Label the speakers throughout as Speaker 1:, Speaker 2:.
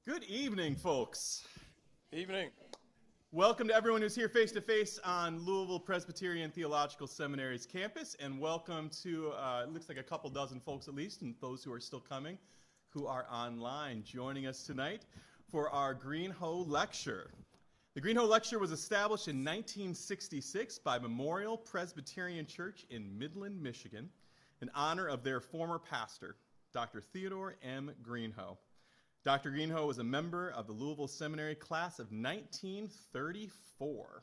Speaker 1: Good evening, folks.
Speaker 2: Evening.
Speaker 1: Welcome to everyone who's here face-to-face on Louisville Presbyterian Theological Seminary's campus, and welcome to, it looks like a couple dozen folks at least, and those who are still coming, who are online joining us tonight for our Greehoe Lecture. The Greehoe Lecture was established in 1966 by Memorial Presbyterian Church in Midland, Michigan, in honor of their former pastor, Dr. Theodore M. Greehoe. Dr. Greehoe was a member of the Louisville Seminary class of 1934.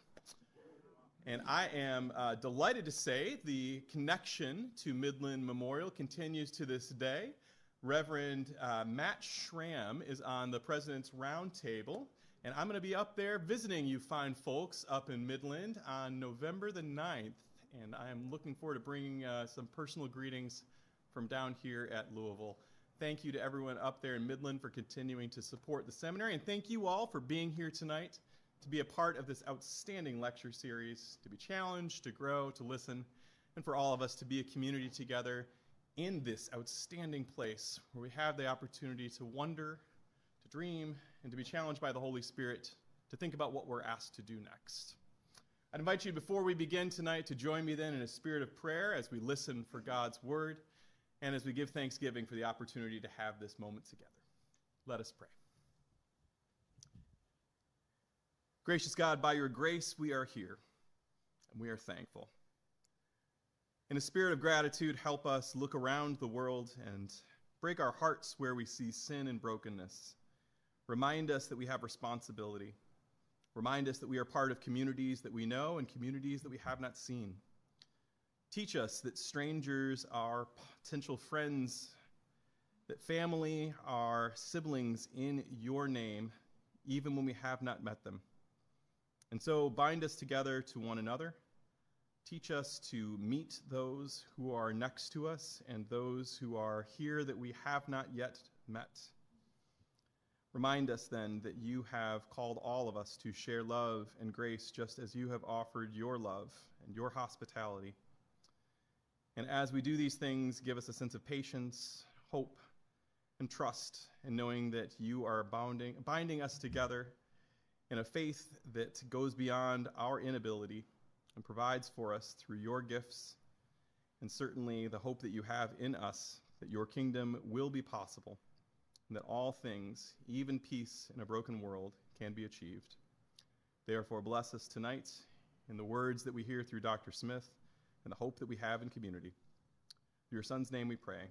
Speaker 1: And I am delighted to say the connection to Midland Memorial continues to this day. Reverend Matt Schramm is on the President's Roundtable, and I'm going to be up there visiting you fine folks up in Midland on November the 9th, and I am looking forward to bringing some personal greetings from down here at Louisville. Thank you to everyone up there in Midland for continuing to support the seminary, and thank you all for being here tonight to be a part of this outstanding lecture series, to be challenged, to grow, to listen, and for all of us to be a community together in this outstanding place where we have the opportunity to wonder, to dream, and to be challenged by the Holy Spirit to think about what we're asked to do next. I'd invite you, before we begin tonight, to join me then in a spirit of prayer as we listen for God's word, and as we give thanksgiving for the opportunity to have this moment together. Let us pray. Gracious God, by your grace we are here, and we are thankful. In a spirit of gratitude, help us look around the world and break our hearts where we see sin and brokenness. Remind us that we have responsibility. Remind us that we are part of communities that we know and communities that we have not seen. Teach us that strangers are potential friends, that family are siblings in your name, even when we have not met them. And so bind us together to one another. Teach us to meet those who are next to us and those who are here that we have not yet met. Remind us then that you have called all of us to share love and grace just as you have offered your love and your hospitality. And as we do these things, give us a sense of patience, hope, and trust in knowing that you are binding us together in a faith that goes beyond our inability and provides for us through your gifts, and certainly the hope that you have in us that your kingdom will be possible, and that all things, even peace in a broken world, can be achieved. Therefore, bless us tonight in the words that we hear through Dr. Smith, and the hope that we have in community. In your Son's name we pray.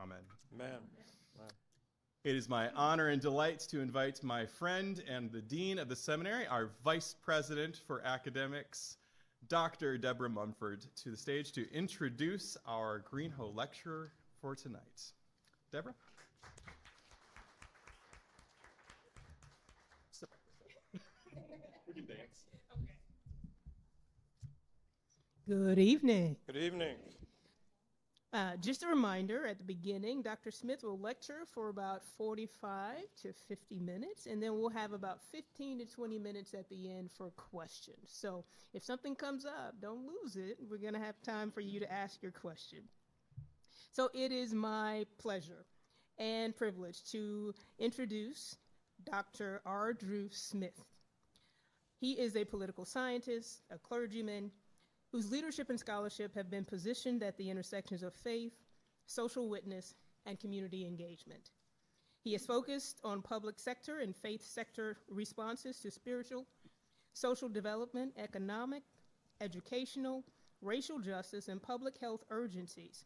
Speaker 1: Amen.
Speaker 2: Amen. Amen.
Speaker 1: It is my honor and delight to invite my friend and the Dean of the Seminary, our Vice President for Academics, Dr. Deborah Mumford, to the stage to introduce our Greehoe Lecture for tonight. Deborah? We can dance.
Speaker 3: Good evening.
Speaker 2: Good evening.
Speaker 3: Just a reminder, at the beginning, Dr. Smith will lecture for about 45 to 50 minutes, and then we'll have about 15 to 20 minutes at the end for questions. So if something comes up, don't lose it. We're going to have time for you to ask your question. So it is my pleasure and privilege to introduce Dr. R. Drew Smith. He is a political scientist, a clergyman, whose leadership and scholarship have been positioned at the intersections of faith, social witness, and community engagement. He is focused on public sector and faith sector responses to spiritual, social development, economic, educational, racial justice, and public health urgencies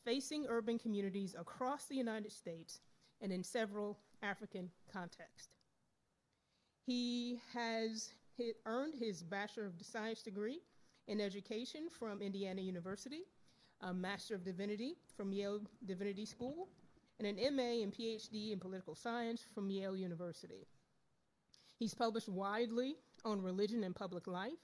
Speaker 3: facing urban communities across the United States and in several African contexts. He has earned his Bachelor of Science degree in Education from Indiana University, a Master of Divinity from Yale Divinity School, and an MA and PhD in Political Science from Yale University. He's published widely on religion and public life,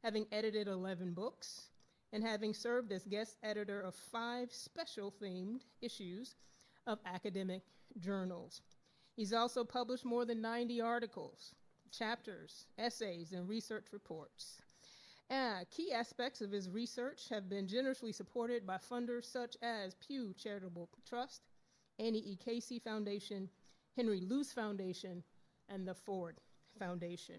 Speaker 3: having edited 11 books, and having served as guest editor of 5 special themed issues of academic journals. He's also published more than 90 articles, chapters, essays, and research reports. Key aspects of his research have been generously supported by funders such as Pew Charitable Trust, Annie E. Casey Foundation, Henry Luce Foundation, and the Ford Foundation.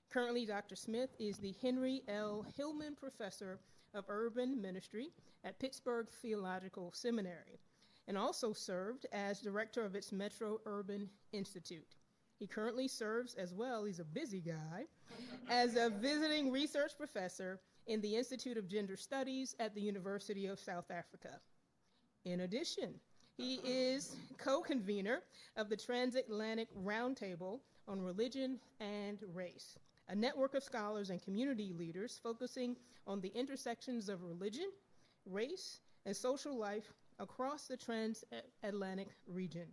Speaker 3: Currently, Dr. Smith is the Henry L. Hillman Professor of Urban Ministry at Pittsburgh Theological Seminary, and also served as director of its Metro Urban Institute. He currently serves as well, he's a busy guy, as a visiting research professor in the Institute of Gender Studies at the University of South Africa. In addition, he is co-convener of the Transatlantic Roundtable on Religion and Race, a network of scholars and community leaders focusing on the intersections of religion, race, and social life across the transatlantic region.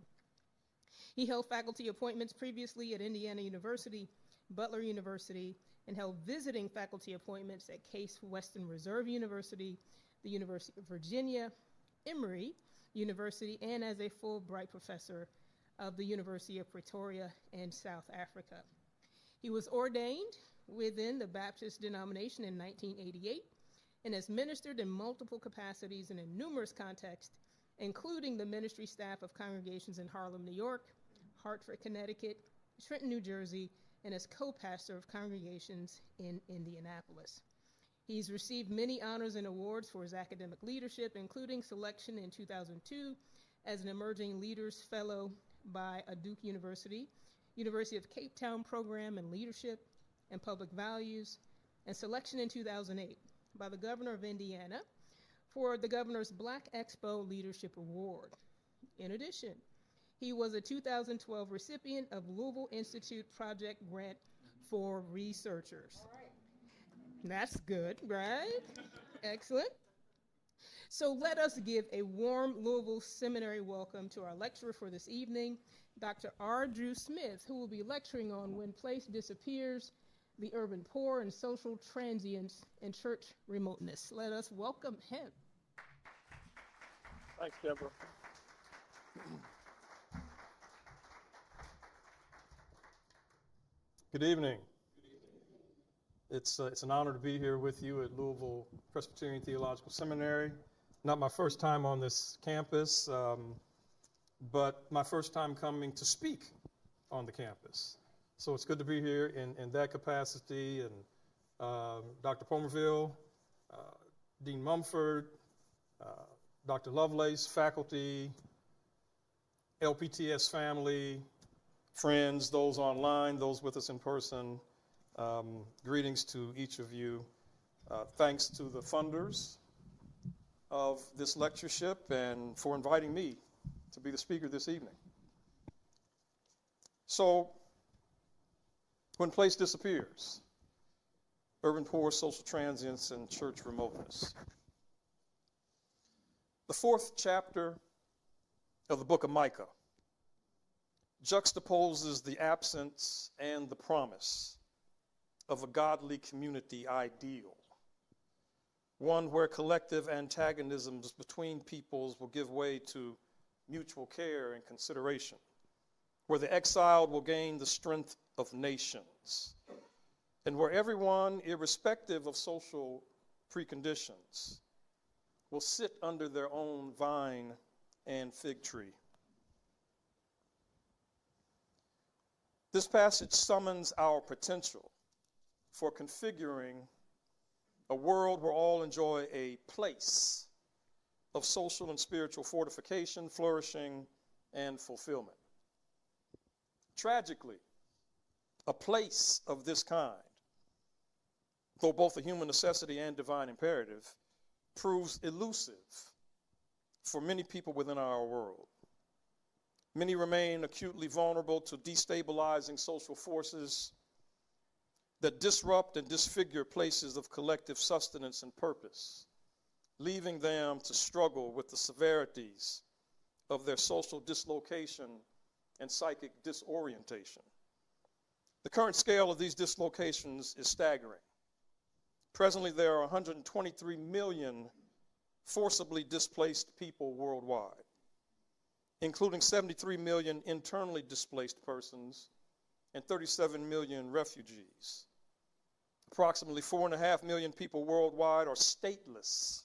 Speaker 3: He held faculty appointments previously at Indiana University, Butler University, and held visiting faculty appointments at Case Western Reserve University, the University of Virginia, Emory University, and as a Fulbright professor of the University of Pretoria in South Africa. He was ordained within the Baptist denomination in 1988 and has ministered in multiple capacities and in numerous contexts, including the ministry staff of congregations in Harlem, New York, Hartford, Connecticut, Trenton, New Jersey, and as co-pastor of congregations in Indianapolis. He's received many honors and awards for his academic leadership, including selection in 2002 as an Emerging Leaders Fellow by Duke University, University of Cape Town Program in Leadership and Public Values, and selection in 2008 by the Governor of Indiana for the Governor's Black Expo Leadership Award. In addition, he was a 2012 recipient of Louisville Institute Project Grant for Researchers. All right. That's good, right? Excellent. So let us give a warm Louisville Seminary welcome to our lecturer for this evening, Dr. R. Drew Smith, who will be lecturing on When Place Disappears, the Urban Poor and Social Transience in Church Remoteness. Let us welcome him.
Speaker 2: Thanks, Deborah. Good evening. It's an honor to be here with you at Louisville Presbyterian Theological Seminary. Not my first time on this campus, but my first time coming to speak on the campus. So it's good to be here in that capacity. And Dr. Pomerville, Dean Mumford, Dr. Lovelace, faculty, LPTS family, friends, those online, those with us in person, greetings to each of you. Thanks to the funders of this lectureship and for inviting me to be the speaker this evening. So, When Place Disappears, Urban Poor, Social Transience, and Church Remoteness. The fourth chapter of the book of Micah juxtaposes the absence and the promise of a godly community ideal, one where collective antagonisms between peoples will give way to mutual care and consideration, where the exiled will gain the strength of nations, and where everyone, irrespective of social preconditions, will sit under their own vine and fig tree. This passage summons our potential for configuring a world where all enjoy a place of social and spiritual fortification, flourishing, and fulfillment. Tragically, a place of this kind, though both a human necessity and divine imperative, proves elusive for many people within our world. Many remain acutely vulnerable to destabilizing social forces that disrupt and disfigure places of collective sustenance and purpose, leaving them to struggle with the severities of their social dislocation and psychic disorientation. The current scale of these dislocations is staggering. Presently, there are 123 million forcibly displaced people worldwide, including 73 million internally displaced persons and 37 million refugees. Approximately 4.5 million people worldwide are stateless,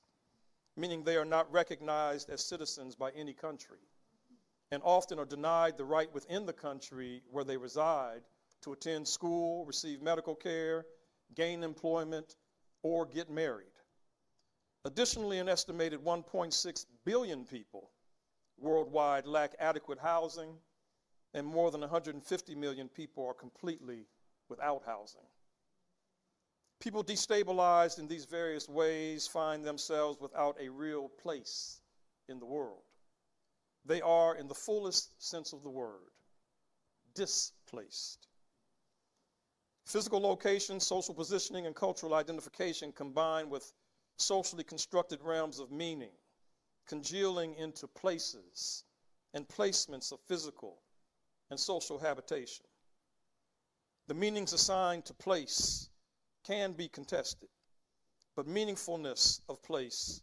Speaker 2: meaning they are not recognized as citizens by any country. and often are denied the right within the country where they reside to attend school, receive medical care, gain employment, or get married. Additionally, an estimated 1.6 billion people worldwide lack adequate housing, and more than 150 million people are completely without housing. People destabilized in these various ways find themselves without a real place in the world. They are, in the fullest sense of the word, displaced. Physical location, social positioning, and cultural identification combine with socially constructed realms of meaning, congealing into places and placements of physical and social habitation. The meanings assigned to place can be contested, but meaningfulness of place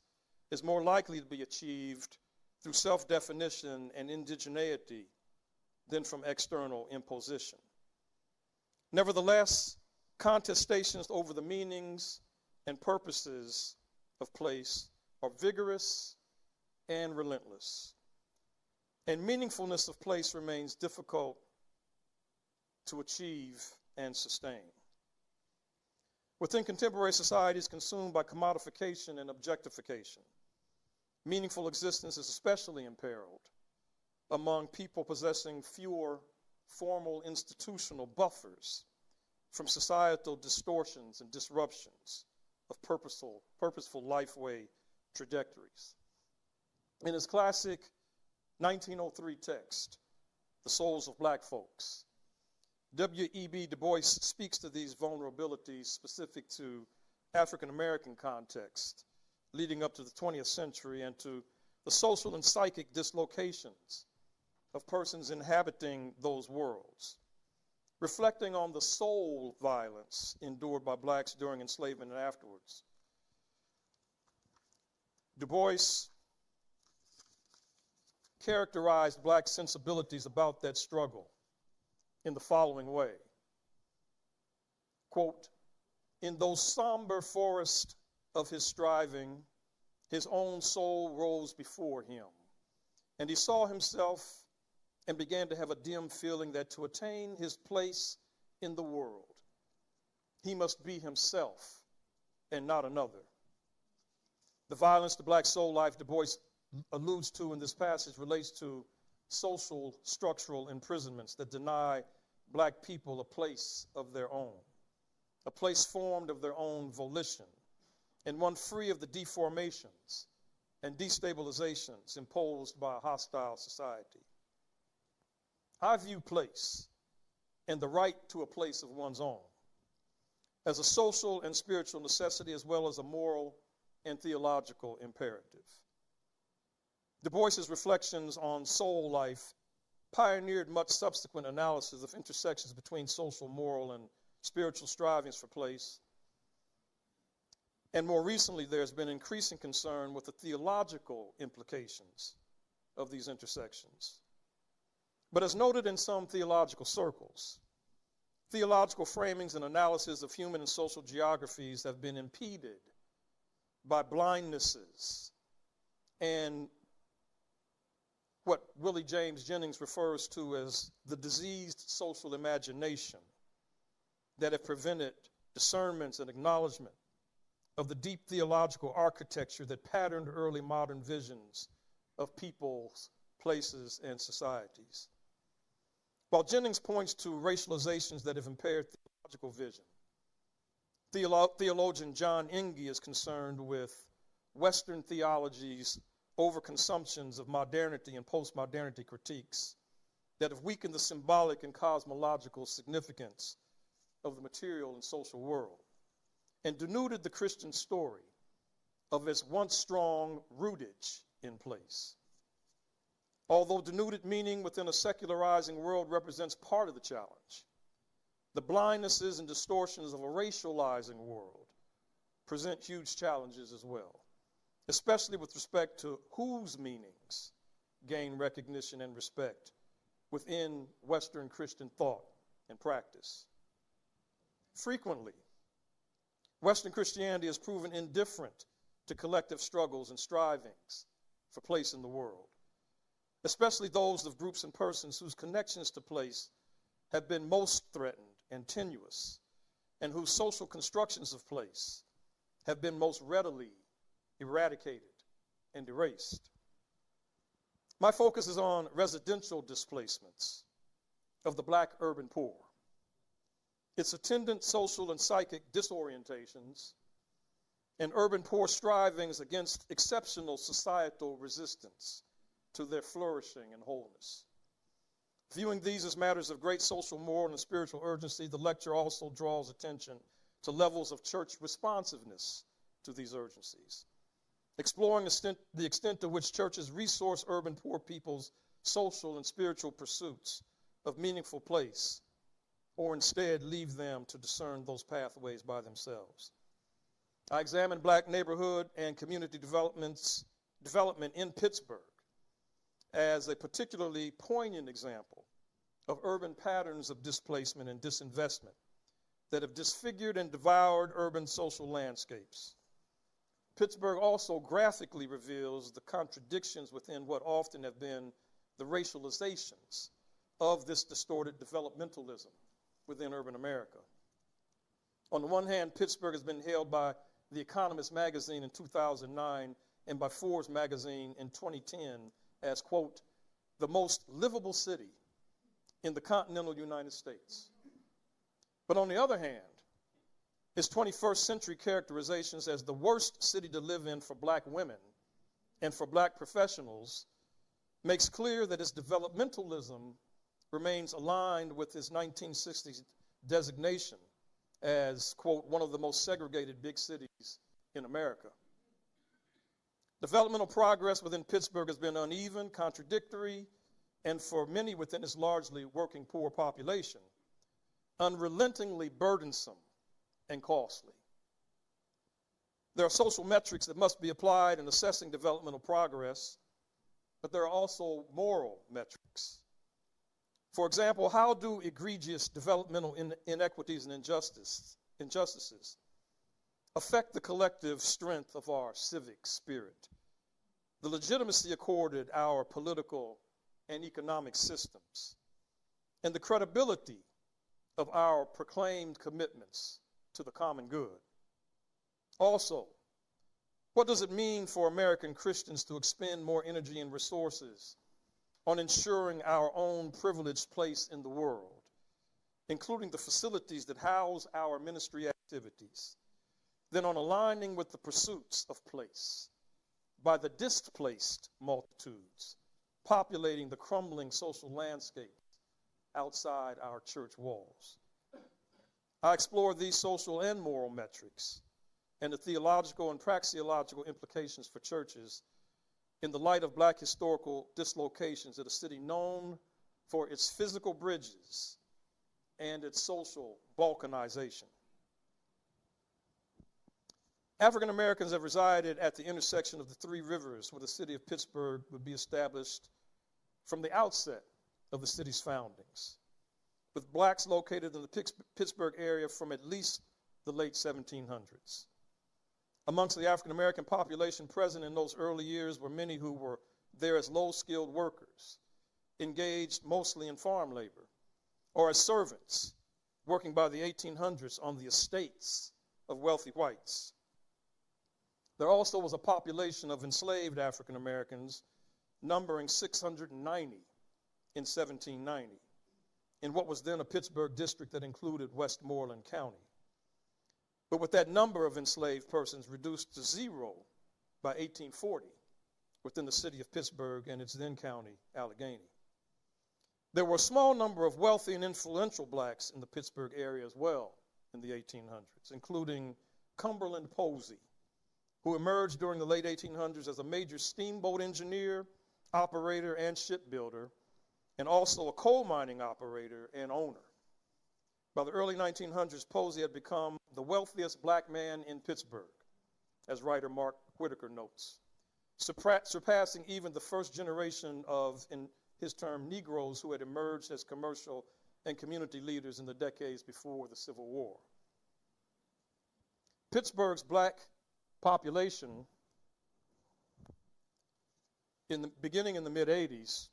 Speaker 2: is more likely to be achieved through self-definition and indigeneity than from external imposition. Nevertheless, contestations over the meanings and purposes of place are vigorous and relentless, and meaningfulness of place remains difficult to achieve and sustain. Within contemporary societies consumed by commodification and objectification, meaningful existence is especially imperiled among people possessing fewer formal institutional buffers from societal distortions and disruptions of purposeful lifeway trajectories. In his classic 1903 text, The Souls of Black Folks, W.E.B. Du Bois speaks to these vulnerabilities specific to African American context leading up to the 20th century and to the social and psychic dislocations of persons inhabiting those worlds, reflecting on the soul violence endured by blacks during enslavement and afterwards. Du Bois characterized black sensibilities about that struggle in the following way. Quote, "In those somber forests of his striving, his own soul rose before him, and he saw himself and began to have a dim feeling that to attain his place in the world, he must be himself and not another." The violence to black soul life Du Bois alludes to in this passage relates to social structural imprisonments that deny black people a place of their own, a place formed of their own volition, and one free of the deformations and destabilizations imposed by a hostile society. I view place and the right to a place of one's own as a social and spiritual necessity as well as a moral and theological imperative. Du Bois's reflections on soul life pioneered much subsequent analysis of intersections between social, moral, and spiritual strivings for place. And more recently, there's been increasing concern with the theological implications of these intersections. But as noted in some theological circles, theological framings and analysis of human and social geographies have been impeded by blindnesses and what Willie James Jennings refers to as the diseased social imagination that have prevented discernment and acknowledgement of the deep theological architecture that patterned early modern visions of peoples, places, and societies. While Jennings points to racializations that have impaired theological vision, theologian John Inge is concerned with Western theology's overconsumptions of modernity and postmodernity critiques that have weakened the symbolic and cosmological significance of the material and social world and denuded the Christian story of its once strong rootage in place. Although denuded meaning within a secularizing world represents part of the challenge, the blindnesses and distortions of a racializing world present huge challenges as well, especially with respect to whose meanings gain recognition and respect within Western Christian thought and practice. Frequently, Western Christianity has proven indifferent to collective struggles and strivings for place in the world, especially those of groups and persons whose connections to place have been most threatened and tenuous, and whose social constructions of place have been most readily eradicated and erased. My focus is on residential displacements of the black urban poor, its attendant social and psychic disorientations, and urban poor strivings against exceptional societal resistance to their flourishing and wholeness. Viewing these as matters of great social, moral, and spiritual urgency, the lecture also draws attention to levels of church responsiveness to these urgencies, exploring the extent to which churches resource urban poor people's social and spiritual pursuits of meaningful place, or instead leave them to discern those pathways by themselves. I examine black neighborhood and community development in Pittsburgh as a particularly poignant example of urban patterns of displacement and disinvestment that have disfigured and devoured urban social landscapes. Pittsburgh also graphically reveals the contradictions within what often have been the racializations of this distorted developmentalism within urban America. On the one hand, Pittsburgh has been hailed by The Economist magazine in 2009 and by Forbes magazine in 2010 as, quote, the most livable city in the continental United States. But on the other hand, its 21st century characterizations as the worst city to live in for black women and for black professionals makes clear that its developmentalism remains aligned with its 1960s designation as, quote, one of the most segregated big cities in America. Developmental progress within Pittsburgh has been uneven, contradictory, and for many within its largely working poor population, unrelentingly burdensome and costly. There are social metrics that must be applied in assessing developmental progress, but there are also moral metrics. For example, how do egregious developmental inequities and injustices affect the collective strength of our civic spirit, the legitimacy accorded our political and economic systems, and the credibility of our proclaimed commitments to the common good? Also, what does it mean for American Christians to expend more energy and resources on ensuring our own privileged place in the world, including the facilities that house our ministry activities, than on aligning with the pursuits of place by the displaced multitudes populating the crumbling social landscape outside our church walls? I explore these social and moral metrics and the theological and praxeological implications for churches in the light of black historical dislocations at a city known for its physical bridges and its social balkanization. African Americans have resided at the intersection of the three rivers where the city of Pittsburgh would be established from the outset of the city's foundings, with blacks located in the Pittsburgh area from at least the late 1700s. Amongst the African American population present in those early years were many who were there as low-skilled workers, engaged mostly in farm labor, or as servants, working by the 1800s on the estates of wealthy whites. There also was a population of enslaved African Americans numbering 690 in 1790, in what was then a Pittsburgh district that included Westmoreland County. But with that number of enslaved persons reduced to zero by 1840 within the city of Pittsburgh and its then county, Allegheny. There were a small number of wealthy and influential blacks in the Pittsburgh area as well in the 1800s, including Cumberland Posey, who emerged during the late 1800s as a major steamboat engineer, operator, and shipbuilder, and also a coal mining operator and owner. By the early 1900s, Posey had become the wealthiest black man in Pittsburgh, as writer Mark Whitaker notes, surpassing even the first generation of, in his term, Negroes who had emerged as commercial and community leaders in the decades before the Civil War. Pittsburgh's black population beginning in the mid-'80s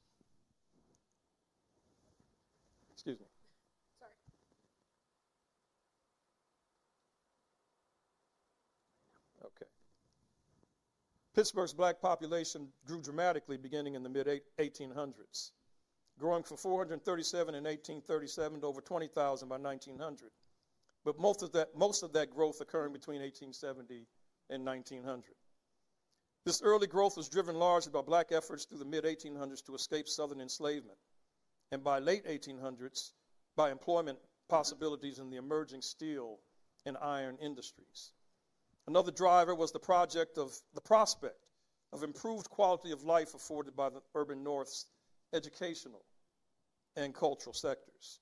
Speaker 2: Pittsburgh's black population grew dramatically beginning in the mid-1800s, growing from 437 in 1837 to over 20,000 by 1900. But most of that growth occurring between 1870 and 1900. This early growth was driven largely by black efforts through the mid-1800s to escape Southern enslavement, and by late 1800s, by employment possibilities in the emerging steel and iron industries. Another driver was the prospect of improved quality of life afforded by the urban North's educational and cultural sectors.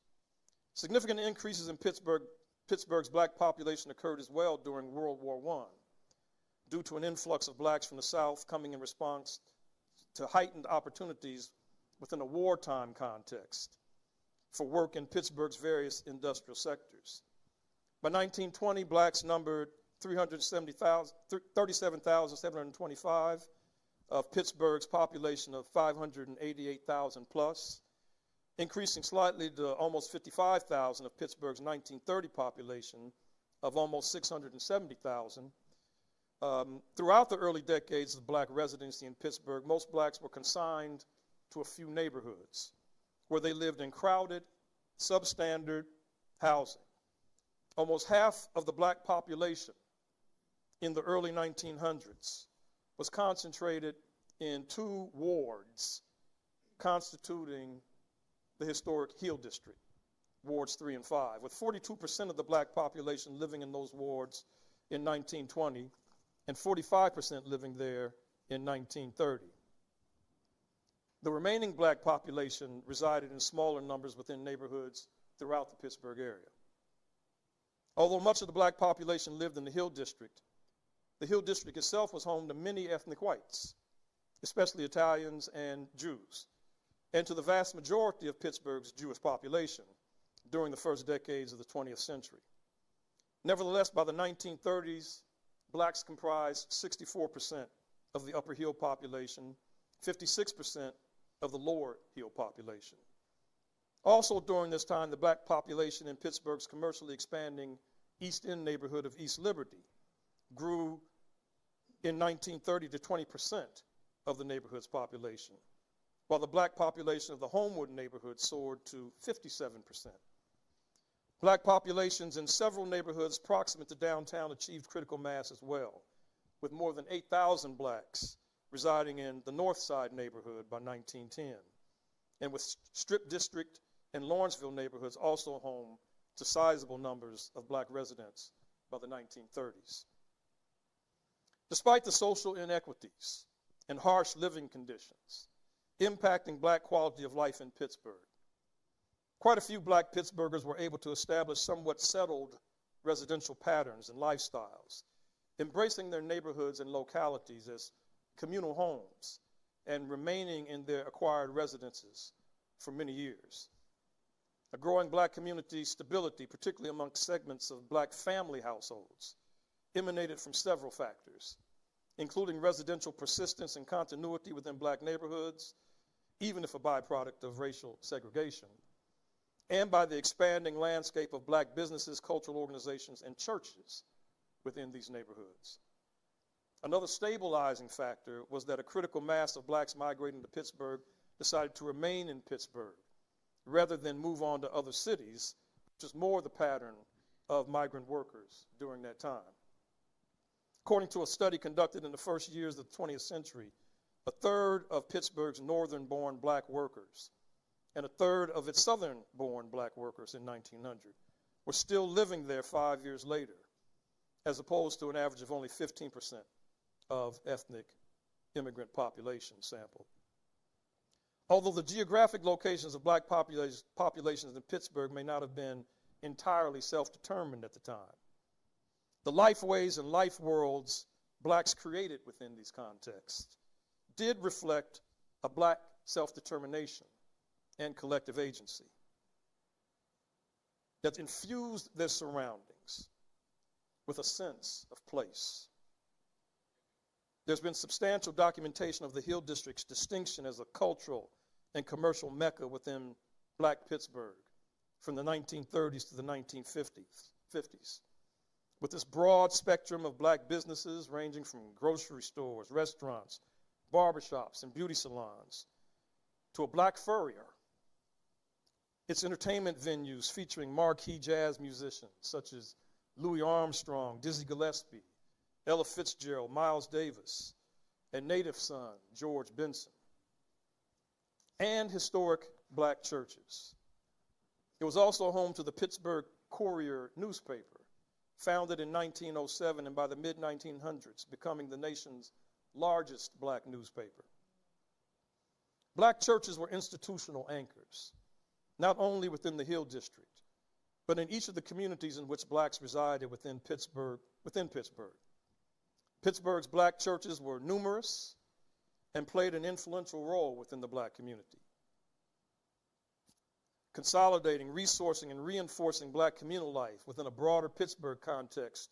Speaker 2: Significant increases in Pittsburgh's black population occurred as well during World War I, due to an influx of blacks from the South coming in response to heightened opportunities within a wartime context for work in Pittsburgh's various industrial sectors. By 1920, blacks numbered 37,725 of Pittsburgh's population of 588,000 plus, increasing slightly to almost 55,000 of Pittsburgh's 1930 population of almost 670,000. Throughout the early decades of black residency in Pittsburgh, most blacks were consigned to a few neighborhoods where they lived in crowded, substandard housing. Almost half of the black population in the early 1900s was concentrated in 2 wards constituting the historic Hill District, wards 3 and 5, with 42% of the black population living in those wards in 1920 and 45% living there in 1930. The remaining black population resided in smaller numbers within neighborhoods throughout the Pittsburgh area. Although much of the black population lived in the Hill District itself was home to many ethnic whites, especially Italians and Jews, and to the vast majority of Pittsburgh's Jewish population during the first decades of the 20th century. Nevertheless, by the 1930s, blacks comprised 64% of the Upper Hill population, 56% of the Lower Hill population. Also during this time, the black population in Pittsburgh's commercially expanding East End neighborhood of East Liberty grew in 1930 to 20% of the neighborhood's population, while the black population of the Homewood neighborhood soared to 57%. Black populations in several neighborhoods proximate to downtown achieved critical mass as well, with more than 8,000 blacks residing in the North Side neighborhood by 1910, and with Strip District and Lawrenceville neighborhoods also home to sizable numbers of black residents by the 1930s. Despite the social inequities and harsh living conditions impacting black quality of life in Pittsburgh, quite a few black Pittsburghers were able to establish somewhat settled residential patterns and lifestyles, embracing their neighborhoods and localities as communal homes and remaining in their acquired residences for many years. A growing black community stability, particularly amongst segments of black family households, emanated from several factors, including residential persistence and continuity within black neighborhoods, even if a byproduct of racial segregation, and by the expanding landscape of black businesses, cultural organizations, and churches within these neighborhoods. Another stabilizing factor was that a critical mass of blacks migrating to Pittsburgh decided to remain in Pittsburgh rather than move on to other cities, which is more the pattern of migrant workers during that time. According to a study conducted in the first years of the 20th century, a third of Pittsburgh's northern-born black workers and a third of its southern-born black workers in 1900 were still living there 5 years later, as opposed to an average of only 15% of ethnic immigrant population sampled. Although the geographic locations of black populations in Pittsburgh may not have been entirely self-determined at the time, the lifeways and life worlds blacks created within these contexts did reflect a black self-determination and collective agency that infused their surroundings with a sense of place. There's been substantial documentation of the Hill District's distinction as a cultural and commercial mecca within black Pittsburgh from the 1930s to the 1950s. with this broad spectrum of black businesses ranging from grocery stores, restaurants, barbershops, and beauty salons, to a black furrier. Its entertainment venues featuring marquee jazz musicians such as Louis Armstrong, Dizzy Gillespie, Ella Fitzgerald, Miles Davis, and native son George Benson, and historic black churches. It was also home to the Pittsburgh Courier newspaper, founded in 1907 and by the mid-1900s becoming the nation's largest black newspaper. Black churches were institutional anchors, not only within the Hill District, but in each of the communities in which blacks resided within Pittsburgh. Pittsburgh's black churches were numerous and played an influential role within the black community, consolidating, resourcing, and reinforcing black communal life within a broader Pittsburgh context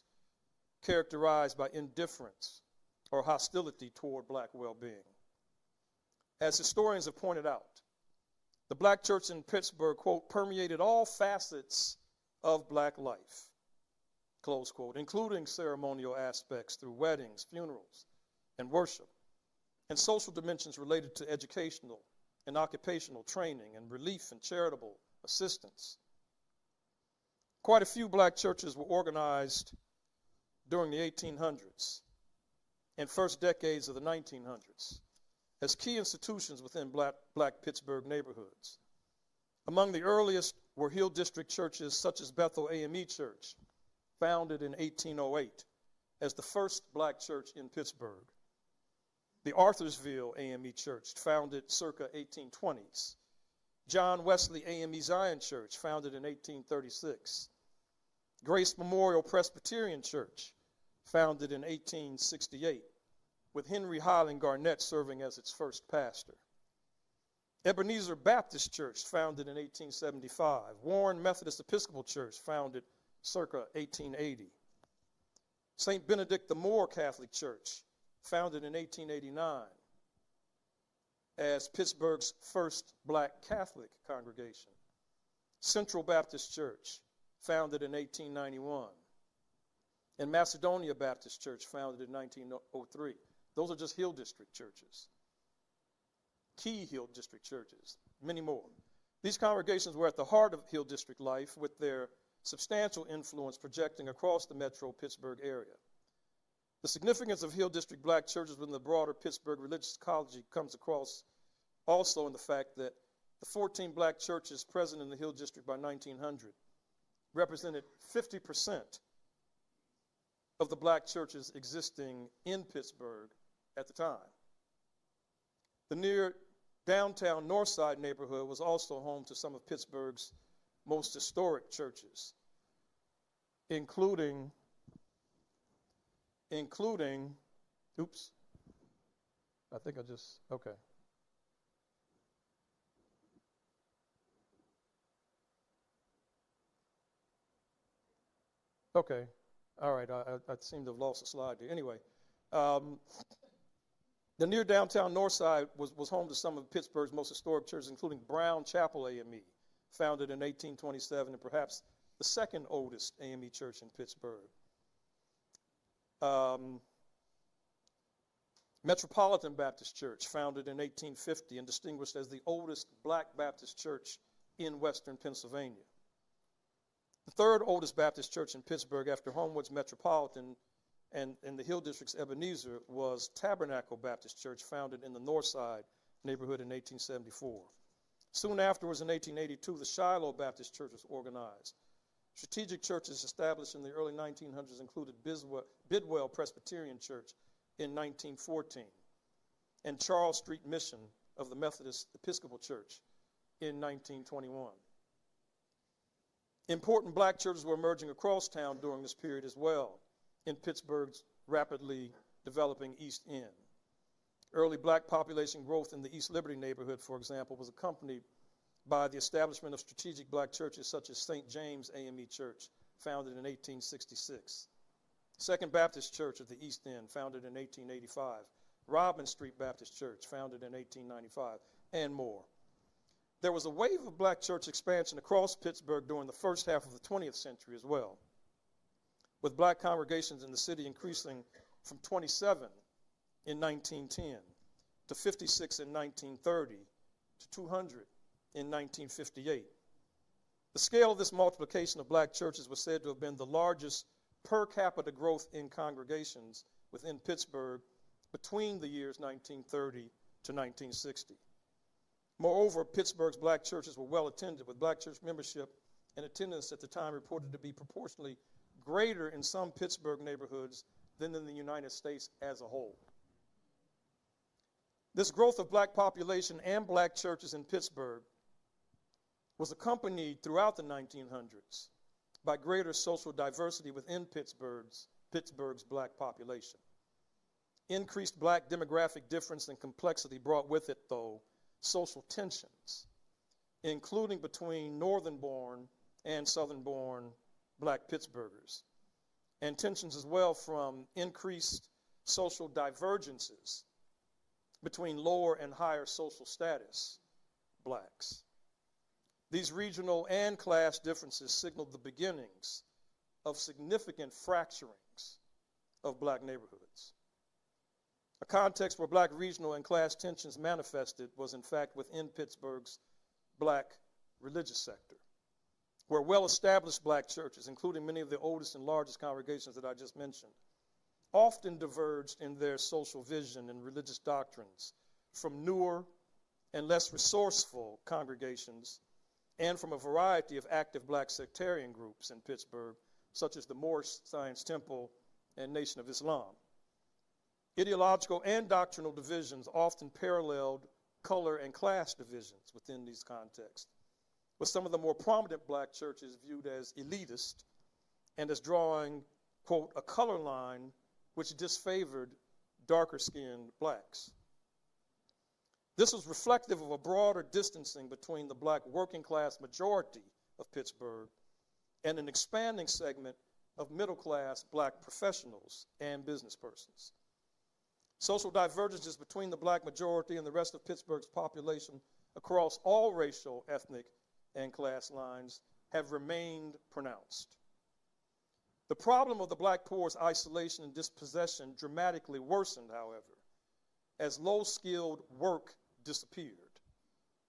Speaker 2: characterized by indifference or hostility toward black well-being. As historians have pointed out, the black church in Pittsburgh, quote, permeated all facets of black life, close quote, including ceremonial aspects through weddings, funerals, and worship, and social dimensions related to educational and occupational training and relief and charitable assistance. Quite a few black churches were organized during the 1800s and first decades of the 1900s as key institutions within black Pittsburgh neighborhoods. Among the earliest were Hill District churches such as Bethel AME Church, founded in 1808 as the first black church in Pittsburgh. The Arthursville AME Church, founded circa 1820s. John Wesley AME Zion Church, founded in 1836. Grace Memorial Presbyterian Church, founded in 1868, with Henry Highland Garnett serving as its first pastor. Ebenezer Baptist Church, founded in 1875. Warren Methodist Episcopal Church, founded circa 1880. St. Benedict the Moor Catholic Church, founded in 1889 as Pittsburgh's first black Catholic congregation. Central Baptist Church, founded in 1891. And Macedonia Baptist Church, founded in 1903. Those are just Hill District churches. Key Hill District churches, many more. These congregations were at the heart of Hill District life, with their substantial influence projecting across the metro Pittsburgh area. The significance of Hill District black churches within the broader Pittsburgh religious ecology comes across also in the fact that the 14 black churches present in the Hill District by 1900 represented 50% of the black churches existing in Pittsburgh at the time. The near downtown Northside neighborhood was also home to some of Pittsburgh's most historic churches, including, oops, I think I just, okay. Okay, all right, I seem to have lost a slide there. Anyway, the near downtown Northside was home to some of Pittsburgh's most historic churches, including Brown Chapel AME, founded in 1827, and perhaps the second oldest AME church in Pittsburgh. Metropolitan Baptist Church, founded in 1850 and distinguished as the oldest black Baptist church in western Pennsylvania. The third oldest Baptist church in Pittsburgh after Homewood's Metropolitan and the Hill District's Ebenezer was Tabernacle Baptist Church, founded in the Northside neighborhood in 1874. Soon afterwards, in 1882, the Shiloh Baptist Church was organized. Strategic churches established in the early 1900s included Bidwell Presbyterian Church in 1914 and Charles Street Mission of the Methodist Episcopal Church in 1921. Important black churches were emerging across town during this period as well in Pittsburgh's rapidly developing East End. Early black population growth in the East Liberty neighborhood, for example, was accompanied by the establishment of strategic black churches such as St. James AME Church, founded in 1866. Second Baptist Church of the East End, founded in 1885. Robin Street Baptist Church, founded in 1895, and more. There was a wave of black church expansion across Pittsburgh during the first half of the 20th century as well. with black congregations in the city increasing from 27 in 1910 to 56 in 1930 to 200 in 1958. The scale of this multiplication of black churches was said to have been the largest per capita growth in congregations within Pittsburgh between the years 1930 to 1960. Moreover, Pittsburgh's black churches were well attended, with black church membership and attendance at the time reported to be proportionally greater in some Pittsburgh neighborhoods than in the United States as a whole. This growth of black population and black churches in Pittsburgh was accompanied throughout the 1900s by greater social diversity within Pittsburgh's black population. Increased black demographic difference and complexity brought with it, though, social tensions, including between northern-born and southern-born black Pittsburghers, and tensions as well from increased social divergences between lower and higher social status blacks. These regional and class differences signaled the beginnings of significant fracturings of black neighborhoods. A context where black regional and class tensions manifested was, in fact, within Pittsburgh's black religious sector, where well-established black churches, including many of the oldest and largest congregations that I just mentioned, often diverged in their social vision and religious doctrines from newer and less resourceful congregations and from a variety of active black sectarian groups in Pittsburgh, such as the Moorish Science Temple and Nation of Islam. Ideological and doctrinal divisions often paralleled color and class divisions within these contexts, with some of the more prominent black churches viewed as elitist and as drawing, quote, a color line which disfavored darker-skinned blacks. This was reflective of a broader distancing between the black working-class majority of Pittsburgh and an expanding segment of middle-class black professionals and business persons. Social divergences between the black majority and the rest of Pittsburgh's population across all racial, ethnic, and class lines have remained pronounced. The problem of the black poor's isolation and dispossession dramatically worsened, however, as low-skilled work disappeared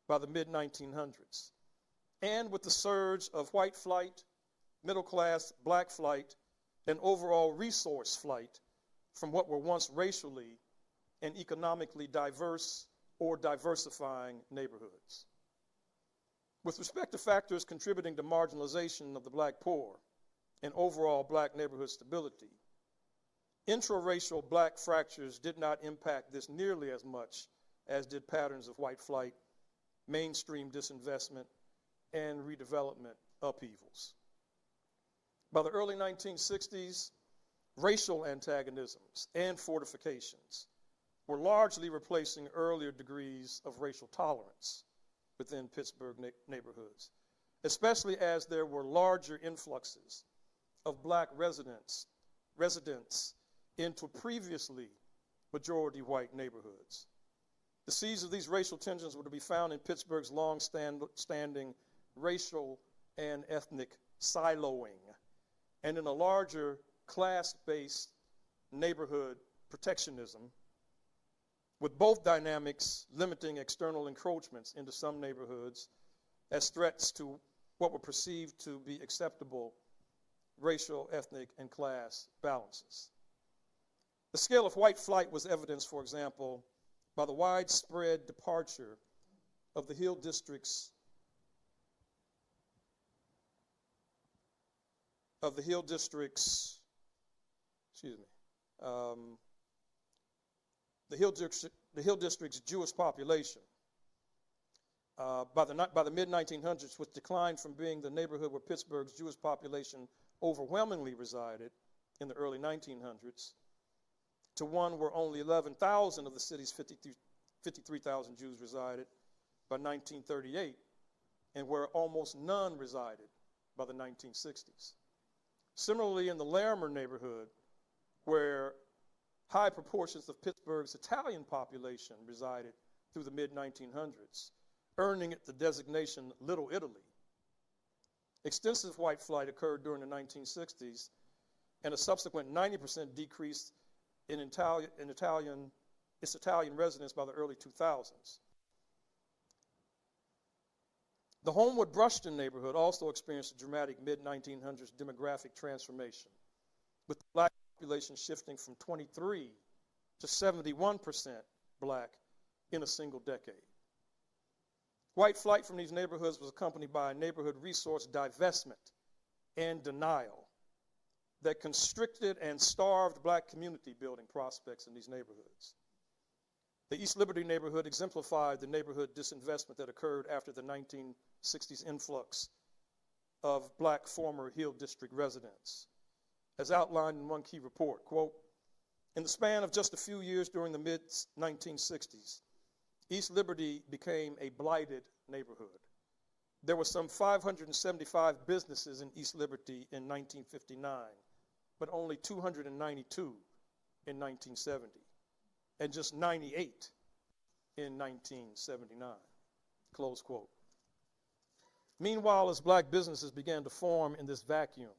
Speaker 2: by the mid-1900s, and with the surge of white flight, middle-class black flight, and overall resource flight from what were once racially and economically diverse or diversifying neighborhoods. With respect to factors contributing to marginalization of the black poor and overall black neighborhood stability, intra-racial black fractures did not impact this nearly as much as did patterns of white flight, mainstream disinvestment, and redevelopment upheavals. By the early 1960s, racial antagonisms and fortifications were largely replacing earlier degrees of racial tolerance within Pittsburgh neighborhoods, especially as there were larger influxes of black residents into previously majority white neighborhoods. The seeds of these racial tensions were to be found in Pittsburgh's long-standing racial and ethnic siloing, and in a larger class-based neighborhood protectionism, with both dynamics limiting external encroachments into some neighborhoods as threats to what were perceived to be acceptable racial, ethnic, and class balances. The scale of white flight was evidenced, for example, by the widespread departure of the Hill District's Jewish population by the mid-1900s, which declined from being the neighborhood where Pittsburgh's Jewish population overwhelmingly resided in the early 1900s, to one where only 11,000 of the city's 53,000 Jews resided by 1938, and where almost none resided by the 1960s. Similarly, in the Larimer neighborhood, where high proportions of Pittsburgh's Italian population resided through the mid-1900s, earning it the designation Little Italy, extensive white flight occurred during the 1960s, and a subsequent 90% decrease in its Italian residents by the early 2000s. The Homewood Brushton neighborhood also experienced a dramatic mid-1900s demographic transformation, with the black population shifting from 23 to 71% black in a single decade. White flight from these neighborhoods was accompanied by a neighborhood resource divestment and denial that constricted and starved black community building prospects in these neighborhoods. The East Liberty neighborhood exemplified the neighborhood disinvestment that occurred after the 1960s influx of black former Hill District residents. As outlined in one key report, quote, in the span of just a few years during the mid-1960s, East Liberty became a blighted neighborhood. There were some 575 businesses in East Liberty in 1959, but only 292 in 1970, and just 98 in 1979, close quote. Meanwhile, as black businesses began to form in this vacuum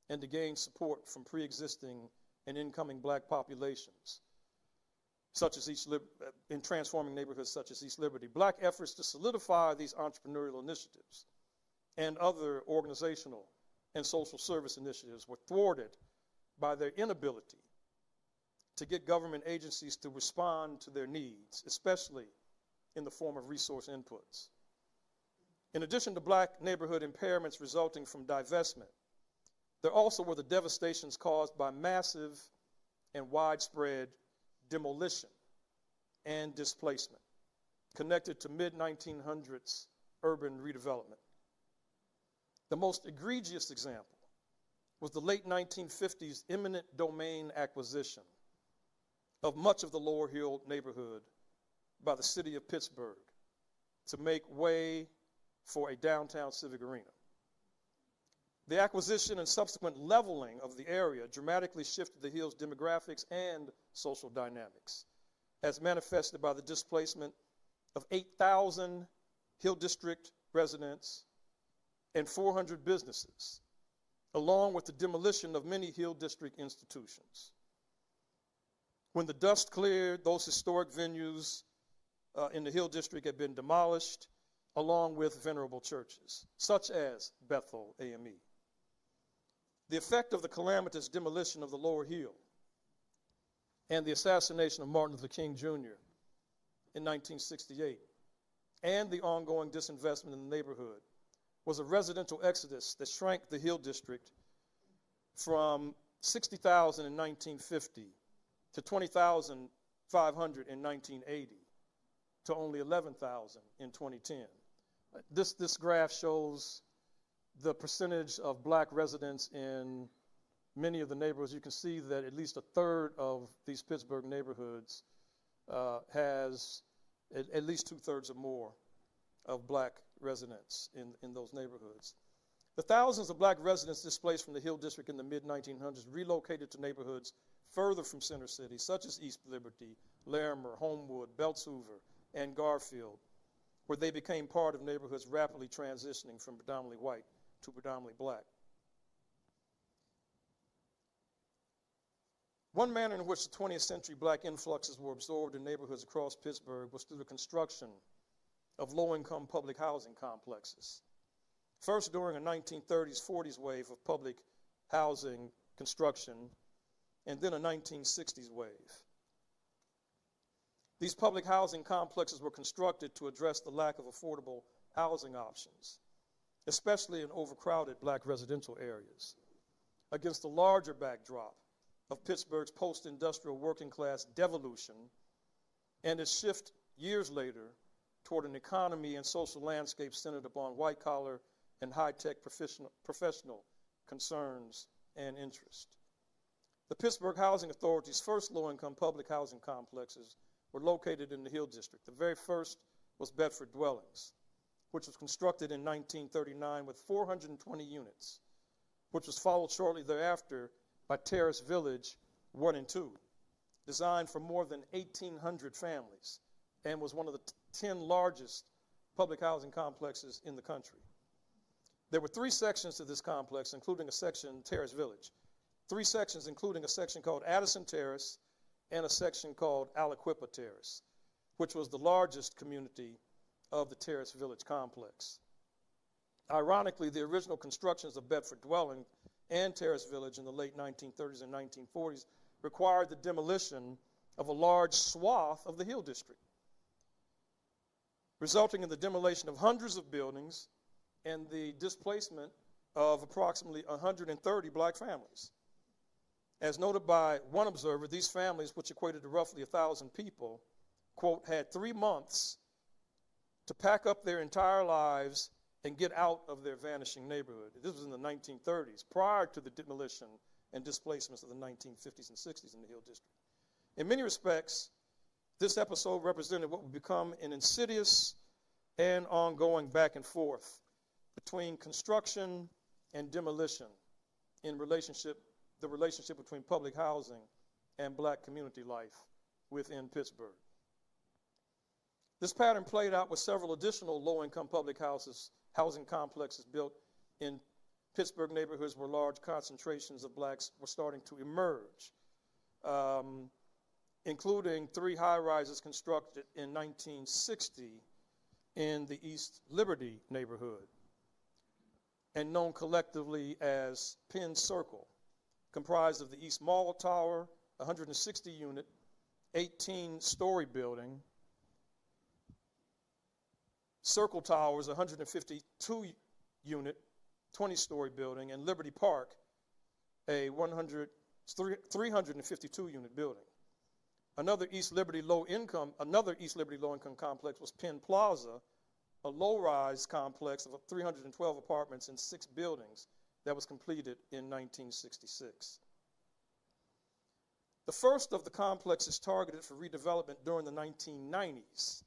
Speaker 2: and to gain support from pre-existing and incoming black populations, such as in transforming neighborhoods such as East Liberty, black efforts to solidify these entrepreneurial initiatives and other organizational and social service initiatives were thwarted by their inability to get government agencies to respond to their needs, especially in the form of resource inputs. In addition to black neighborhood impairments resulting from divestment, there also were the devastations caused by massive and widespread demolition and displacement connected to mid-1900s urban redevelopment. The most egregious example was the late 1950s eminent domain acquisition of much of the Lower Hill neighborhood by the city of Pittsburgh to make way for a downtown civic arena. The acquisition and subsequent leveling of the area dramatically shifted the Hill's demographics and social dynamics, as manifested by the displacement of 8,000 Hill District residents and 400 businesses, along with the demolition of many Hill District institutions. When the dust cleared, those historic venues in the Hill District had been demolished, along with venerable churches, such as Bethel AME. The effect of the calamitous demolition of the Lower Hill and the assassination of Martin Luther King Jr. in 1968, and the ongoing disinvestment in the neighborhood, was a residential exodus that shrank the Hill District from 60,000 in 1950 to 20,500 in 1980 to only 11,000 in 2010. This graph shows the percentage of black residents in many of the neighborhoods. You can see that at least a third of these Pittsburgh neighborhoods has at least 2/3 or more of black residents in those neighborhoods. The thousands of black residents displaced from the Hill District in the mid-1900s relocated to neighborhoods further from Center City, such as East Liberty, Larimer, Homewood, Beltshoover, and Garfield, where they became part of neighborhoods rapidly transitioning from predominantly white to predominantly black. One manner in which the 20th century black influxes were absorbed in neighborhoods across Pittsburgh was through the construction of low-income public housing complexes. First during a 1930s, 40s wave of public housing construction, and then a 1960s wave. These public housing complexes were constructed to address the lack of affordable housing options, especially in overcrowded black residential areas, against the larger backdrop of Pittsburgh's post-industrial working class devolution and its shift years later toward an economy and social landscape centered upon white-collar and high-tech professional concerns and interests. The Pittsburgh Housing Authority's first low-income public housing complexes were located in the Hill District. The very first was Bedford Dwellings, which was constructed in 1939 with 420 units, which was followed shortly thereafter by Terrace Village 1 and 2, designed for more than 1,800 families, and was one of the 10 largest public housing complexes in the country. There were 3 sections to this complex, including a section, Terrace Village, 3 sections, including a section called Addison Terrace and a section called Aliquippa Terrace, which was the largest community of the Terrace Village complex. Ironically, the original constructions of Bedford Dwelling and Terrace Village in the late 1930s and 1940s required the demolition of a large swath of the Hill District, resulting in the demolition of hundreds of buildings and the displacement of approximately 130 black families. As noted by one observer, these families, which equated to roughly 1,000 people, quote, had 3 months to pack up their entire lives and get out of their vanishing neighborhood. This was in the 1930s, prior to the demolition and displacements of the 1950s and 60s in the Hill District. In many respects, this episode represented what would become an insidious and ongoing back and forth between construction and demolition in the relationship between public housing and black community life within Pittsburgh. This pattern played out with several additional low-income public housing complexes built in Pittsburgh neighborhoods where large concentrations of blacks were starting to emerge, including 3 high-rises constructed in 1960 in the East Liberty neighborhood and known collectively as Penn Circle, comprised of the East Mall Tower, 160-unit, 18-story building, Circle Towers, 152-unit, 20-story building, and Liberty Park, a 352-unit building. Another East Liberty low-income complex was Penn Plaza, a low-rise complex of 312 apartments and 6 buildings that was completed in 1966. The first of the complexes targeted for redevelopment during the 1990s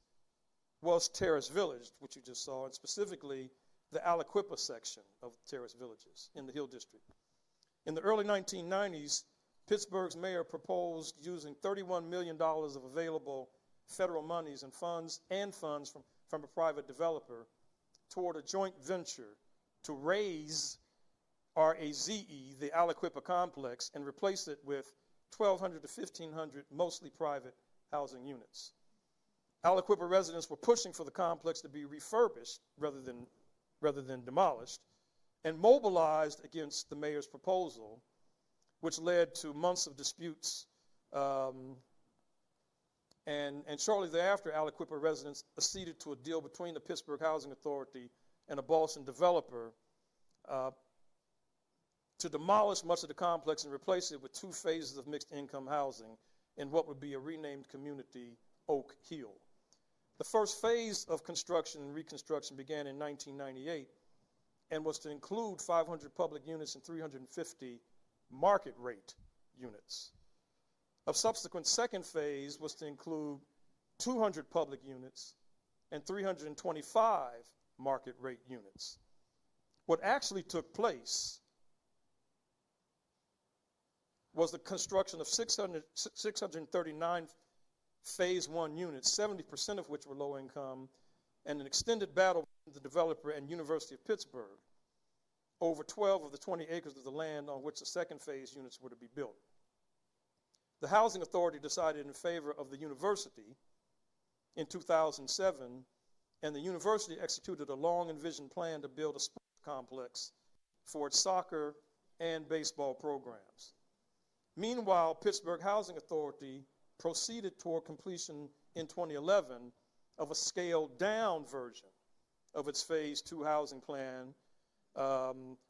Speaker 2: was Terrace Village, which you just saw, and specifically the Aliquippa section of Terrace Villages in the Hill District. In the early 1990s, Pittsburgh's mayor proposed using $31 million of available federal monies and funds from a private developer toward a joint venture to raze, R-A-Z-E, the Aliquippa complex and replace it with 1,200 to 1,500 mostly private housing units. Aliquippa residents were pushing for the complex to be refurbished rather than demolished, and mobilized against the mayor's proposal, which led to months of disputes. And shortly thereafter, Aliquippa residents acceded to a deal between the Pittsburgh Housing Authority and a Boston developer to demolish much of the complex and replace it with 2 phases of mixed income housing in what would be a renamed community, Oak Hill. The first phase of construction and reconstruction began in 1998 and was to include 500 public units and 350 market rate units. A subsequent second phase was to include 200 public units and 325 market rate units. What actually took place was the construction of 639 phase 1 units, 70% of which were low income, and an extended battle with the developer and University of Pittsburgh over 12 of the 20 acres of the land on which the second phase units were to be built. The Housing Authority decided in favor of the university in 2007, and the university executed a long envisioned plan to build a sports complex for its soccer and baseball programs. Meanwhile, Pittsburgh Housing Authority proceeded toward completion in 2011 of a scaled down version of its phase 2 housing plan,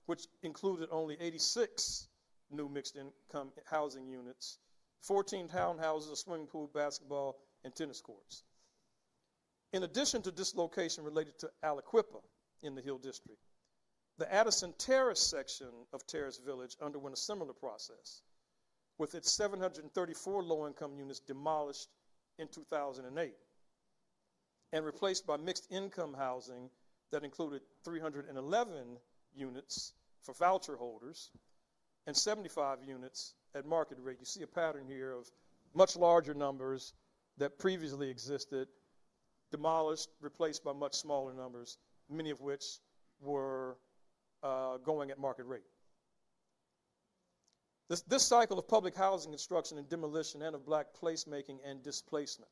Speaker 2: which included only 86 new mixed income housing units, 14 townhouses, a swimming pool, basketball, and tennis courts. In addition to dislocation related to Aliquippa in the Hill District, the Addison Terrace section of Terrace Village underwent a similar process, with its 734 low-income units demolished in 2008 and replaced by mixed income housing that included 311 units for voucher holders and 75 units at market rate. You see a pattern here of much larger numbers that previously existed, demolished, replaced by much smaller numbers, many of which were going at market rate. This cycle of public housing construction and demolition and of black placemaking and displacement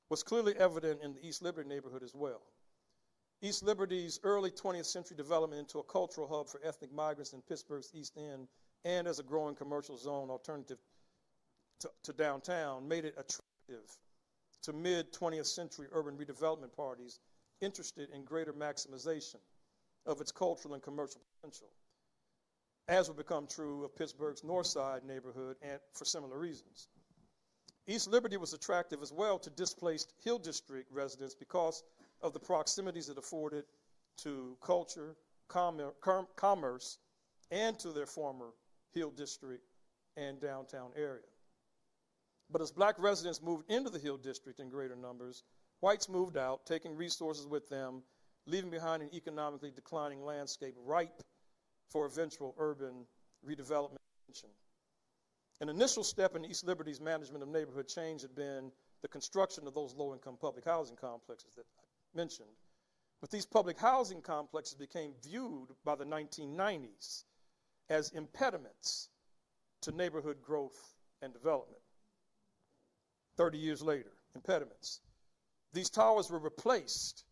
Speaker 2: was clearly evident in the East Liberty neighborhood as well. East Liberty's early 20th century development into a cultural hub for ethnic migrants in Pittsburgh's East End and as a growing commercial zone alternative to downtown made it attractive to mid-20th century urban redevelopment parties interested in greater maximization of its cultural and commercial potential, as would become true of Pittsburgh's North Side neighborhood and for similar reasons. East Liberty was attractive as well to displaced Hill District residents because of the proximities it afforded to culture, commerce, and to their former Hill District and downtown area. But as black residents moved into the Hill District in greater numbers, whites moved out, taking resources with them, leaving behind an economically declining landscape ripe for eventual urban redevelopment. An initial step in East Liberty's management of neighborhood change had been the construction of those low-income public housing complexes that I mentioned. But these public housing complexes became viewed by the 1990s as impediments to neighborhood growth and development. 30 years later, impediments. These towers were replaced,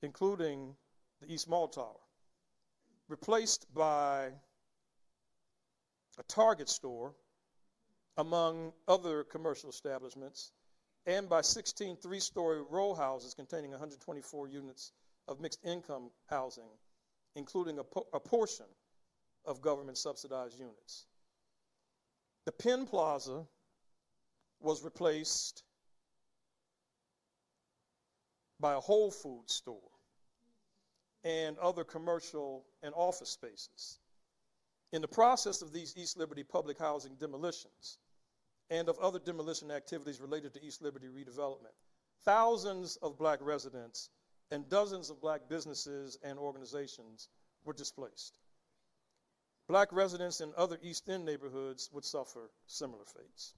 Speaker 2: including the East Mall Tower, replaced by a Target store, among other commercial establishments, and by 16 three-story row houses containing 124 units of mixed income housing, including a portion of government subsidized units. The Penn Plaza was replaced by a Whole Foods store and other commercial and office spaces. In the process of these East Liberty public housing demolitions and of other demolition activities related to East Liberty redevelopment, thousands of black residents and dozens of black businesses and organizations were displaced. Black residents in other East End neighborhoods would suffer similar fates.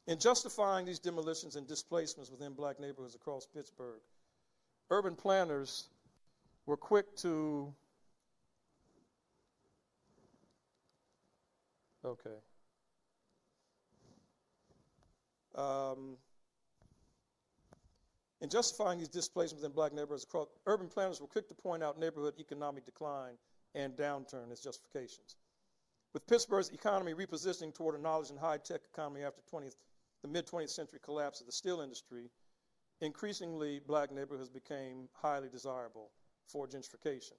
Speaker 2: In justifying these demolitions and displacements within black neighborhoods across Pittsburgh, urban planners were quick to in justifying these displacements in black neighborhoods across, urban planners were quick to point out neighborhood economic decline and downturn as justifications. With Pittsburgh's economy repositioning toward a knowledge and high-tech economy after the mid-20th century collapse of the steel industry, increasingly black neighborhoods became highly desirable for gentrification.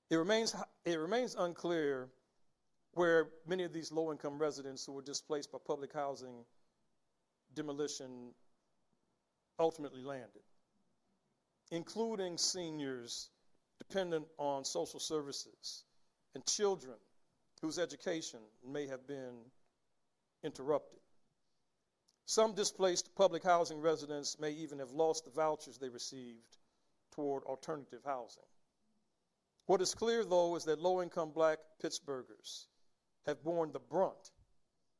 Speaker 2: It remains unclear where many of these low-income residents who were displaced by public housing demolition ultimately landed, including seniors dependent on social services and children whose education may have been interrupted. Some displaced public housing residents may even have lost the vouchers they received toward alternative housing. What is clear, though, is that low-income black Pittsburghers have borne the brunt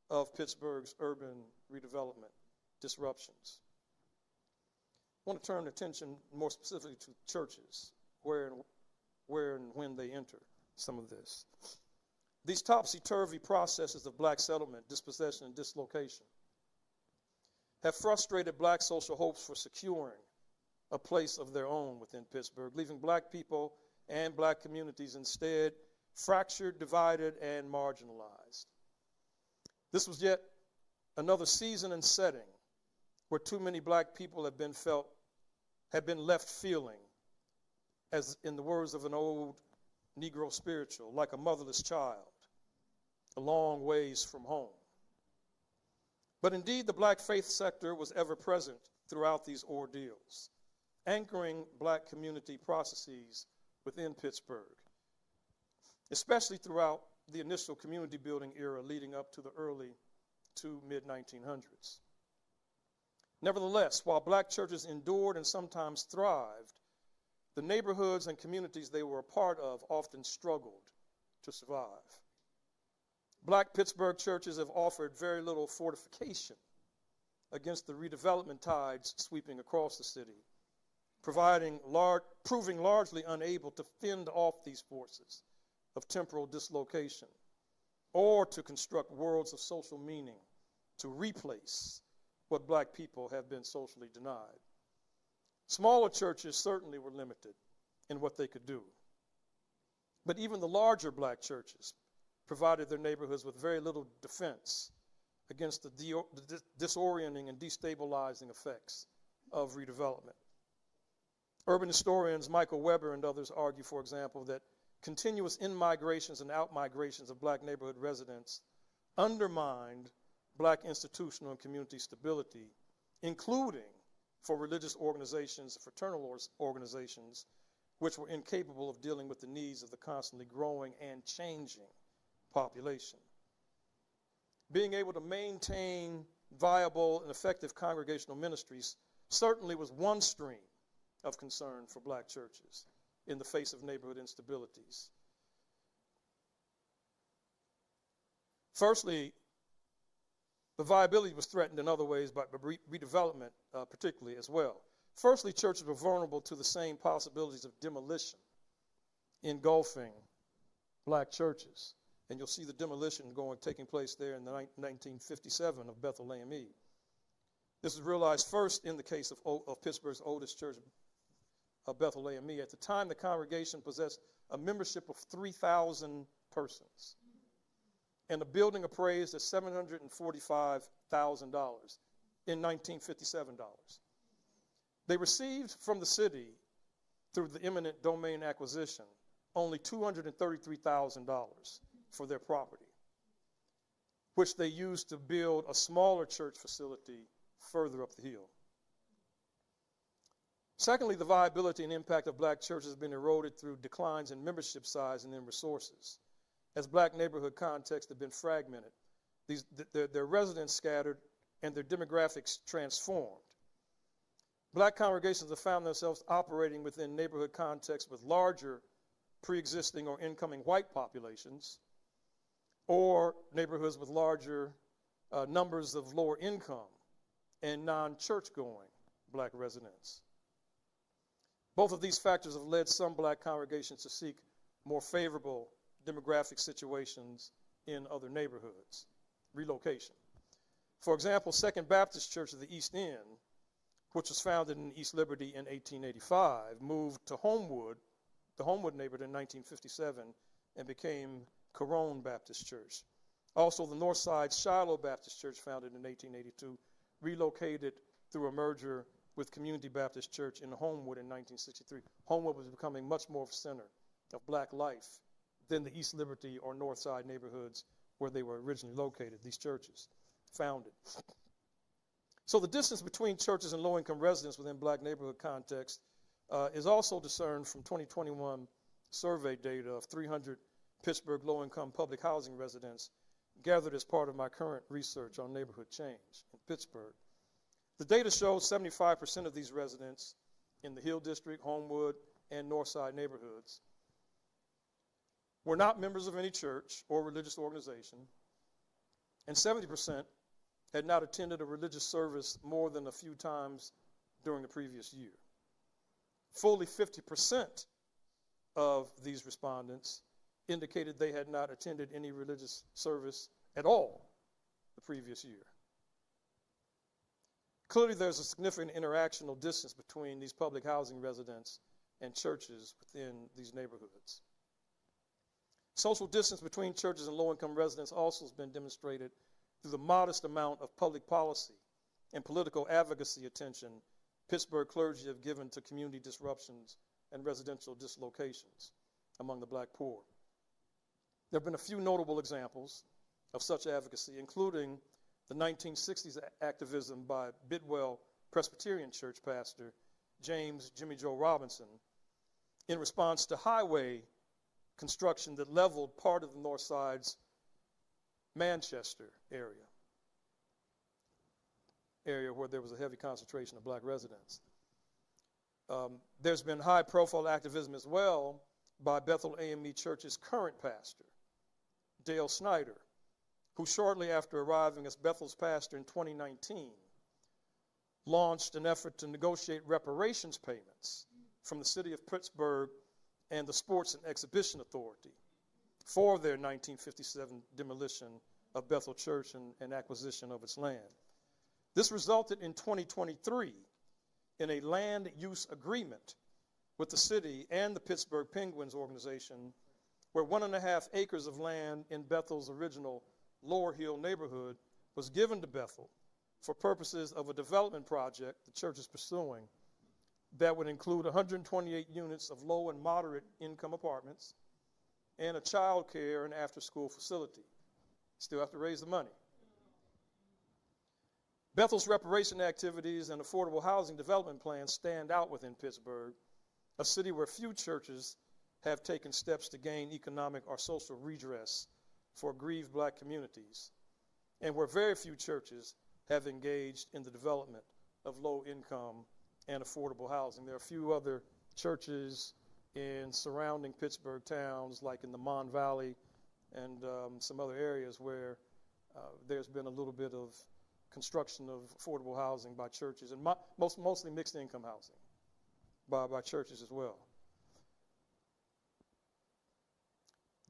Speaker 2: of Pittsburgh's urban redevelopment disruptions. I want to turn attention more specifically to churches, where and when they enter some of this. These topsy-turvy processes of black settlement, dispossession, and dislocation have frustrated black social hopes for securing a place of their own within Pittsburgh, leaving black people and black communities instead fractured, divided, and marginalized. This was yet another season and setting where too many black people have been left feeling, as in the words of an old Negro spiritual, like a motherless child, a long ways from home. But indeed, the black faith sector was ever present throughout these ordeals, anchoring black community processes within Pittsburgh, especially throughout the initial community building era leading up to the early to mid-1900s. Nevertheless, while black churches endured and sometimes thrived, the neighborhoods and communities they were a part of often struggled to survive. Black Pittsburgh churches have offered very little fortification against the redevelopment tides sweeping across the city, proving largely unable to fend off these forces of temporal dislocation or to construct worlds of social meaning to replace what black people have been socially denied. Smaller churches certainly were limited in what they could do. But even the larger black churches provided their neighborhoods with very little defense against the disorienting and destabilizing effects of redevelopment. Urban historians Michael Weber and others argue, for example, that continuous in-migrations and out-migrations of black neighborhood residents undermined black institutional and community stability, including for religious organizations, fraternal organizations, which were incapable of dealing with the needs of the constantly growing and changing population. Being able to maintain viable and effective congregational ministries certainly was one stream of concern for black churches in the face of neighborhood instabilities. Firstly, the viability was threatened in other ways by redevelopment, particularly as well. Firstly, churches were vulnerable to the same possibilities of demolition engulfing black churches. And you'll see the demolition taking place there in 1957 of Bethel AME. This was realized first in the case of Pittsburgh's oldest church, Bethel AME. At the time, the congregation possessed a membership of 3,000 persons, and the building appraised at $745,000 in 1957 dollars. They received from the city, through the eminent domain acquisition, only $233,000 for their property, which they used to build a smaller church facility further up the hill. Secondly, the viability and impact of black churches has been eroded through declines in membership size and in resources. As black neighborhood contexts have been fragmented, their residents scattered and their demographics transformed. Black congregations have found themselves operating within neighborhood contexts with larger pre-existing or incoming white populations, or neighborhoods with larger numbers of lower income and non-church going black residents. Both of these factors have led some black congregations to seek more favorable demographic situations in other neighborhoods, relocation. For example, Second Baptist Church of the East End, which was founded in East Liberty in 1885, moved to Homewood, the Homewood neighborhood, in 1957 and became Corone Baptist Church. Also, the Northside Shiloh Baptist Church, founded in 1882, relocated through a merger with Community Baptist Church in Homewood in 1963. Homewood was becoming much more of a center of black life than the East Liberty or Northside neighborhoods where they were originally located, these churches founded. So the distance between churches and low-income residents within black neighborhood context is also discerned from 2021 survey data of 300 Pittsburgh low-income public housing residents gathered as part of my current research on neighborhood change in Pittsburgh. The data shows 75% of these residents in the Hill District, Homewood, and Northside neighborhoods were not members of any church or religious organization, and 70% had not attended a religious service more than a few times during the previous year. Fully 50% of these respondents indicated they had not attended any religious service at all the previous year. Clearly, there's a significant interactional distance between these public housing residents and churches within these neighborhoods. Social distance between churches and low-income residents also has been demonstrated through the modest amount of public policy and political advocacy attention Pittsburgh clergy have given to community disruptions and residential dislocations among the black poor. There have been a few notable examples of such advocacy, including the 1960s activism by Bidwell Presbyterian Church pastor James Jimmy Joe Robinson in response to highway construction that leveled part of the North Side's Manchester area where there was a heavy concentration of black residents. There's been high-profile activism as well by Bethel AME Church's current pastor, Dale Snyder, who shortly after arriving as Bethel's pastor in 2019 launched an effort to negotiate reparations payments from the city of Pittsburgh and the Sports and Exhibition Authority for their 1957 demolition of Bethel Church and acquisition of its land. This resulted in 2023 in a land use agreement with the city and the Pittsburgh Penguins organization, where 1.5 acres of land in Bethel's original Lower Hill neighborhood was given to Bethel for purposes of a development project the church is pursuing that would include 128 units of low and moderate income apartments and a child care and after-school facility. Still have to raise the money. Bethel's reparation activities and affordable housing development plans stand out within Pittsburgh, a city where few churches have taken steps to gain economic or social redress for aggrieved black communities, and where very few churches have engaged in the development of low-income and affordable housing. There are a few other churches in surrounding Pittsburgh towns, like in the Mon Valley and some other areas where there's been a little bit of construction of affordable housing by churches, and mostly mixed income housing by churches as well.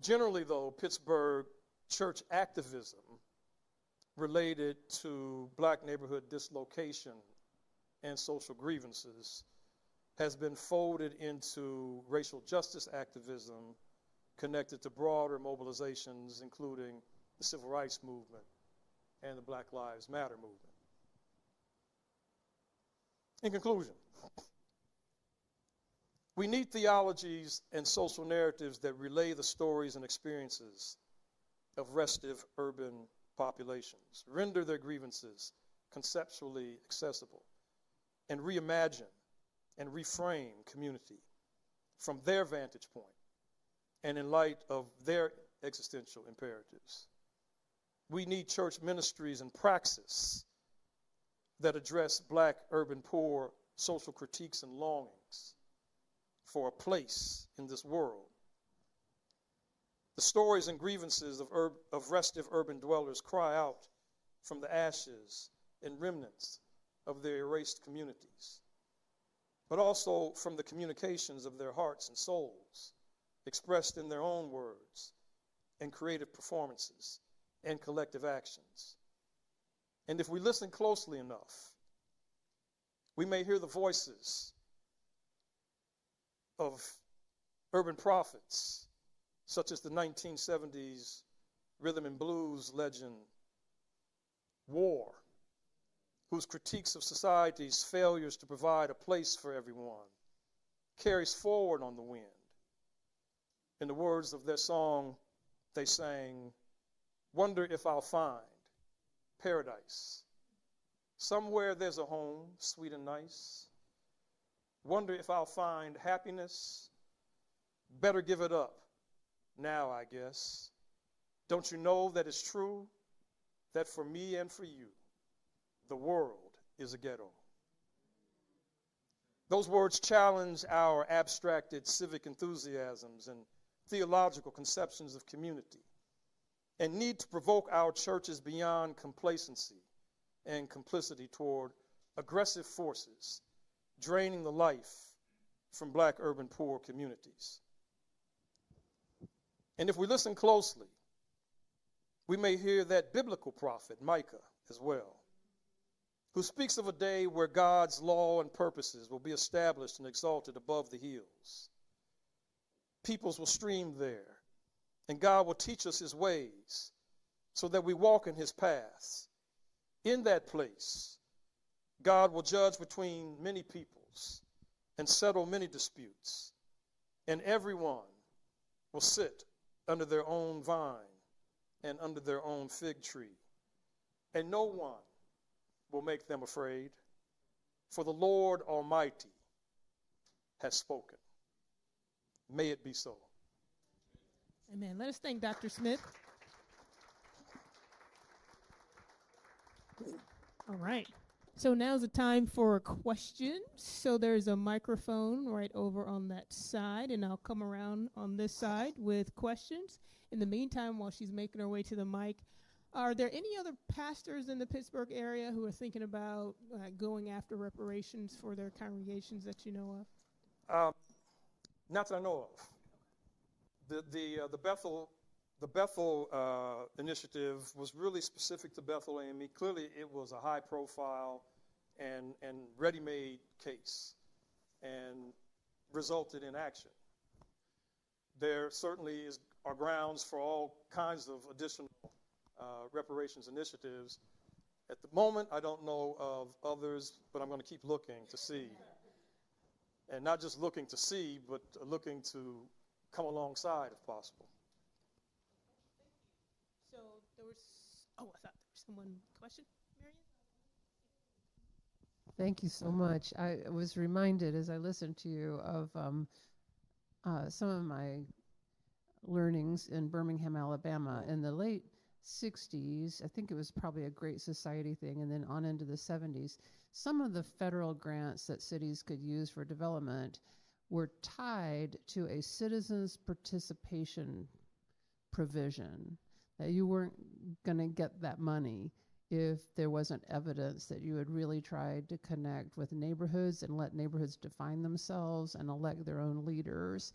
Speaker 2: Generally, though, Pittsburgh church activism related to black neighborhood dislocation and social grievances has been folded into racial justice activism connected to broader mobilizations, including the Civil Rights Movement and the Black Lives Matter movement. In conclusion, we need theologies and social narratives that relay the stories and experiences of restive urban populations, render their grievances conceptually accessible, and reimagine and reframe community from their vantage point and in light of their existential imperatives. We need church ministries and praxis that address black urban poor social critiques and longings for a place in this world. The stories and grievances of restive urban dwellers cry out from the ashes and remnants of their erased communities, but also from the communications of their hearts and souls, expressed in their own words and creative performances and collective actions. And if we listen closely enough, we may hear the voices of urban prophets, such as the 1970s rhythm and blues legend War, whose critiques of society's failures to provide a place for everyone carries forward on the wind. In the words of their song, they sang, "Wonder if I'll find paradise. Somewhere there's a home, sweet and nice. Wonder if I'll find happiness. Better give it up now, I guess. Don't you know that it's true that for me and for you, the world is a ghetto?" Those words challenge our abstracted civic enthusiasms and theological conceptions of community and need to provoke our churches beyond complacency and complicity toward aggressive forces draining the life from black urban poor communities. And if we listen closely, we may hear that biblical prophet, Micah, as well, who speaks of a day where God's law and purposes will be established and exalted above the hills. Peoples will stream there, and God will teach us his ways so that we walk in his paths. In that place, God will judge between many peoples and settle many disputes, and everyone will sit under their own vine and under their own fig tree, and no one will make them afraid, for the Lord Almighty has spoken. May it be so.
Speaker 3: Amen. Let us thank Dr. Smith. All right. So now's the time for questions. So there's a microphone right over on that side, and I'll come around on this side with questions. In the meantime, while she's making her way to the mic, are there any other pastors in the Pittsburgh area who are thinking about going after reparations for their congregations that you know of?
Speaker 2: Not that I know of. The Bethel The Bethel initiative was really specific to Bethel AME. Clearly, it was a high-profile and ready-made case and resulted in action. There certainly are grounds for all kinds of additional reparations initiatives. At the moment, I don't know of others, but I'm going to keep looking to see. And not just looking to see, but looking to come alongside if possible.
Speaker 3: So there was, I thought there was someone question, Marion?
Speaker 4: Thank you so much. I was reminded as I listened to you of some of my learnings in Birmingham, Alabama in the late 60s. I think it was probably a Great Society thing, and then on into the 70s. Some of the federal grants that cities could use for development were tied to a citizens' participation provision, that you weren't going to get that money if there wasn't evidence that you had really tried to connect with neighborhoods and let neighborhoods define themselves and elect their own leaders.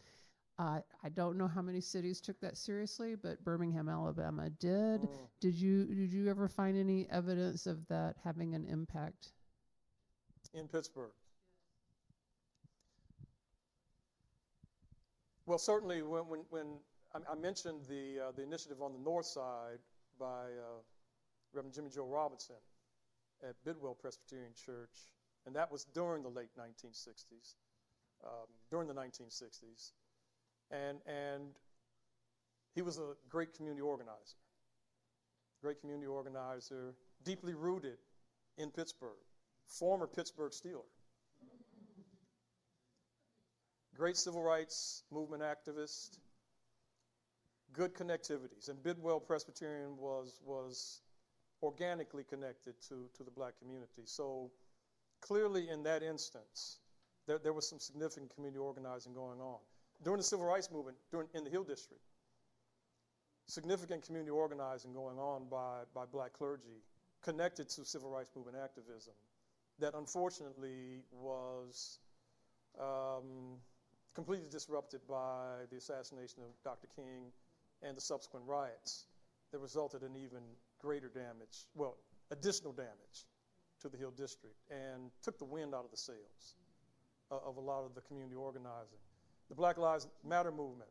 Speaker 4: I don't know how many cities took that seriously, but Birmingham, Alabama did. Did you ever find any evidence of that having an impact?
Speaker 2: In Pittsburgh. Well, certainly when I mentioned the initiative on the north side by Reverend Jimmy Joe Robinson at Bidwell Presbyterian Church, and that was during the late 1960s, during the 1960s. And he was a great community organizer, deeply rooted in Pittsburgh, former Pittsburgh Steeler. Great civil rights movement activist, good connectivities. And Bidwell Presbyterian was organically connected to the black community. So clearly in that instance, there was some significant community organizing going on. During the civil rights movement, in the Hill District, significant community organizing going on by black clergy connected to civil rights movement activism that unfortunately was completely disrupted by the assassination of Dr. King and the subsequent riots that resulted in even greater damage, well, additional damage to the Hill District, and took the wind out of the sails of a lot of the community organizing. The Black Lives Matter movement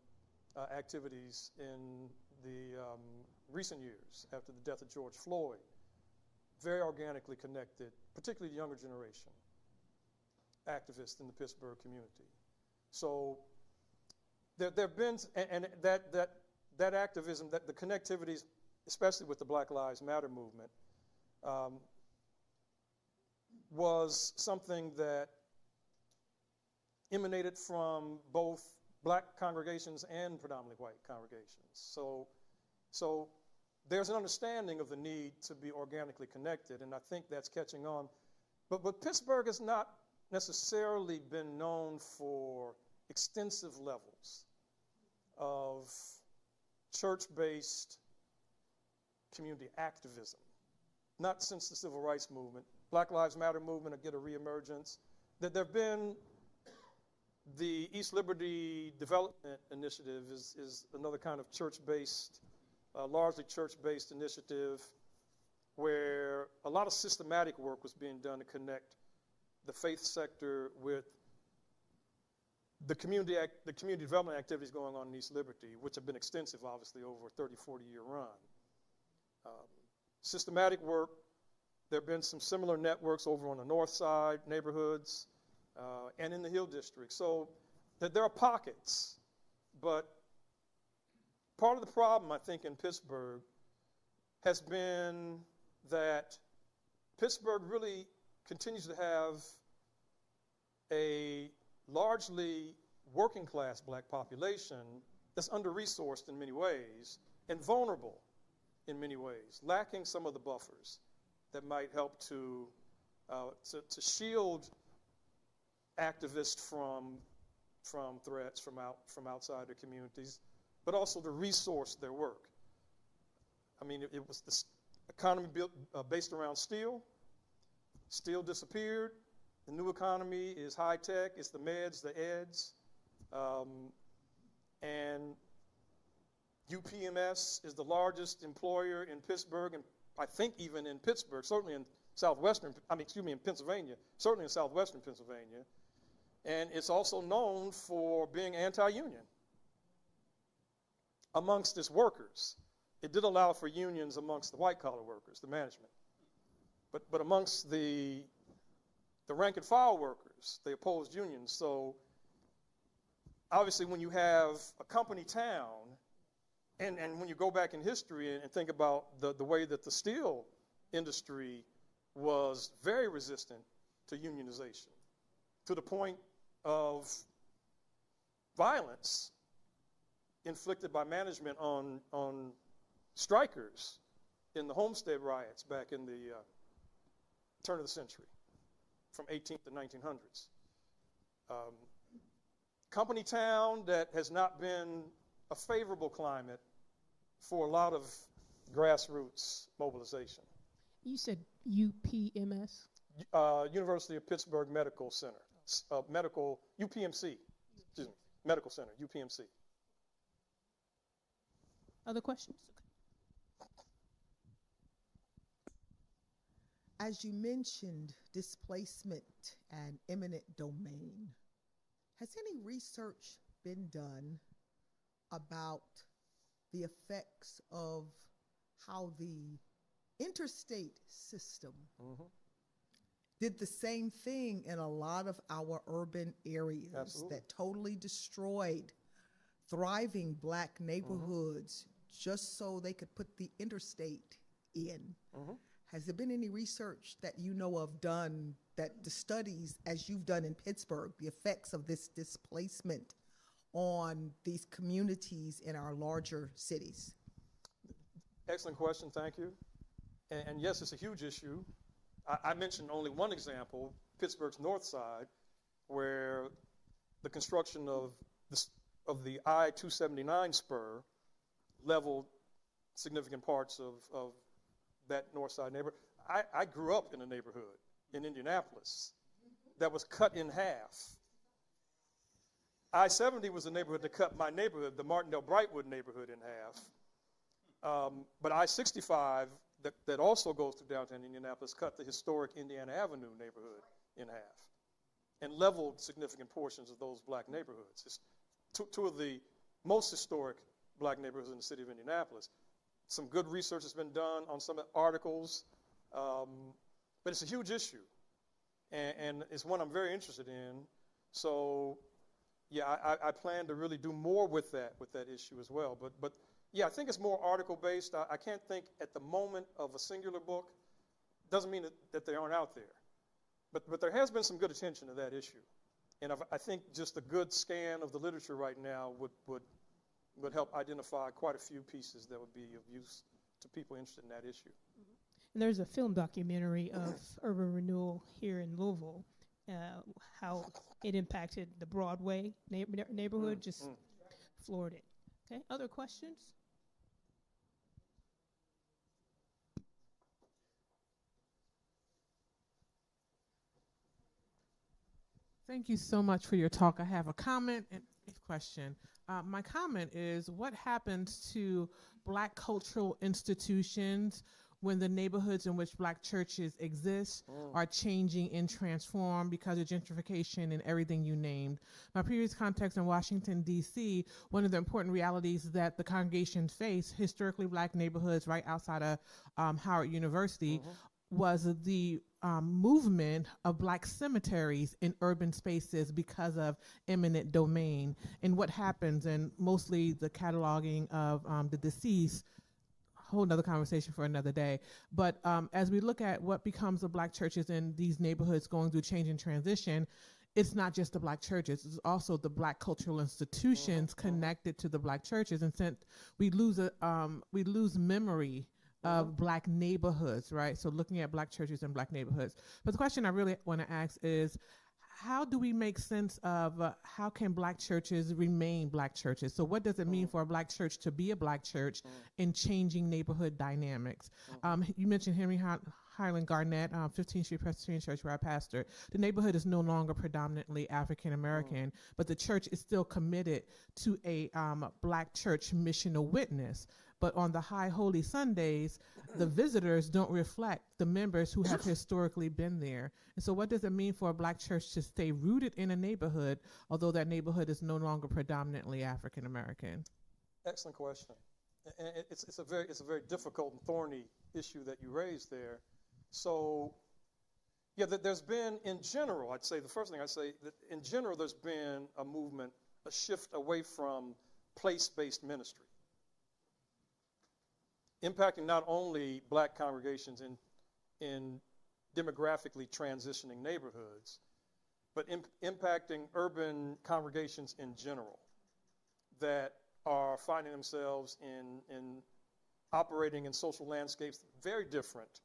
Speaker 2: activities in the recent years after the death of George Floyd, very organically connected, particularly the younger generation, activists in the Pittsburgh community. So there have been, and that activism, that the connectivities, especially with the Black Lives Matter movement, was something that emanated from both black congregations and predominantly white congregations. So there's an understanding of the need to be organically connected, and I think that's catching on. But Pittsburgh has not necessarily been known for extensive levels of church-based community activism, not since the Civil Rights Movement. Black Lives Matter movement will get a reemergence. That there have been the East Liberty Development Initiative is another kind of church-based, largely church-based initiative where a lot of systematic work was being done to connect the faith sector with the community development activities going on in East Liberty, which have been extensive, obviously, over a 30, 40-year run. Systematic work, there have been some similar networks over on the north side, neighborhoods, and in the Hill District. So there are pockets, but part of the problem, I think, in Pittsburgh has been that Pittsburgh really continues to have a largely working class black population that's under-resourced in many ways and vulnerable in many ways, lacking some of the buffers that might help to shield activists from threats from outside their communities, but also to resource their work. I mean, it was this economy based around steel. Steel disappeared. The new economy is high tech. It's the meds, the eds, and UPMS is the largest employer in Pittsburgh, and I think even in Pittsburgh, certainly in in Pennsylvania, certainly in southwestern Pennsylvania. And it's also known for being anti-union amongst its workers. It did allow for unions amongst the white-collar workers, the management. But amongst the rank-and-file workers, they opposed unions. So obviously when you have a company town, and when you go back in history and think about the way that the steel industry was very resistant to unionization, to the point of violence inflicted by management on strikers in the Homestead riots back in the turn of the century, from 18th to 1900s. Company town that has not been a favorable climate for a lot of grassroots mobilization.
Speaker 3: You said UPMS?
Speaker 2: University of Pittsburgh Medical Center, UPMC, excuse me, Medical Center, UPMC.
Speaker 3: Other questions?
Speaker 5: As you mentioned, displacement and eminent domain, has any research been done about the effects of how the interstate system did the same thing in a lot of our urban areas?
Speaker 2: Absolutely.
Speaker 5: That totally destroyed thriving black neighborhoods just so they could put the interstate in? Has there been any research that you know of done, that the studies, as you've done in Pittsburgh, the effects of this displacement on these communities in our larger cities?
Speaker 2: Excellent question, thank you. And yes, it's a huge issue. I mentioned only one example, Pittsburgh's north side, where the construction of the I-279 spur leveled significant parts of that north side neighborhood. I grew up in a neighborhood in Indianapolis that was cut in half. I-70 was the neighborhood that cut my neighborhood, the Martindale-Brightwood neighborhood, in half. But I-65, that also goes through downtown Indianapolis, cut the historic Indiana Avenue neighborhood in half and leveled significant portions of those black neighborhoods. It's two of the most historic black neighborhoods in the city of Indianapolis. Some good research has been done on some articles, but it's a huge issue, and it's one I'm very interested in. So, yeah, I plan to really do more with that issue as well. But yeah, I think it's more article-based. I can't think at the moment of a singular book. Doesn't mean that they aren't out there. But there has been some good attention to that issue. And I think just a good scan of the literature right now would help identify quite a few pieces that would be of use to people interested in that issue.
Speaker 3: And there's a film documentary of urban renewal here in Louisville, how it impacted the Broadway neighborhood, floored it. Okay, other questions?
Speaker 6: Thank you so much for your talk. I have a comment and a question. My comment is, what happens to black cultural institutions when the neighborhoods in which black churches exist are changing and transformed because of gentrification and everything you named? My previous context in Washington, D.C., one of the important realities that the congregation faced, historically black neighborhoods right outside of Howard University, was the movement of black cemeteries in urban spaces because of eminent domain. And what happens, and mostly the cataloging of the deceased, whole nother conversation for another day. But as we look at what becomes of black churches in these neighborhoods going through change and transition, it's not just the black churches, it's also the black cultural institutions connected to the black churches. And since we lose memory of black neighborhoods, right? So looking at black churches and black neighborhoods. But the question I really want to ask is, how do we make sense of how can black churches remain black churches? So what does it mean for a black church to be a black church in changing neighborhood dynamics? You mentioned Henry Highland Garnett, 15th Street Presbyterian Church, where I pastor. The neighborhood is no longer predominantly African American, but the church is still committed to a black church missional witness. But on the High Holy Sundays, the visitors don't reflect the members who have historically been there. And so what does it mean for a black church to stay rooted in a neighborhood, although that neighborhood is no longer predominantly African American?
Speaker 2: Excellent question. And it's a very difficult and thorny issue that you raised there. So, yeah, there's been, in general, I'd say, the first thing I'd say, that in general, there's been a movement, a shift away from place-based ministry, impacting not only black congregations in demographically transitioning neighborhoods, but impacting urban congregations in general that are finding themselves in operating in social landscapes very different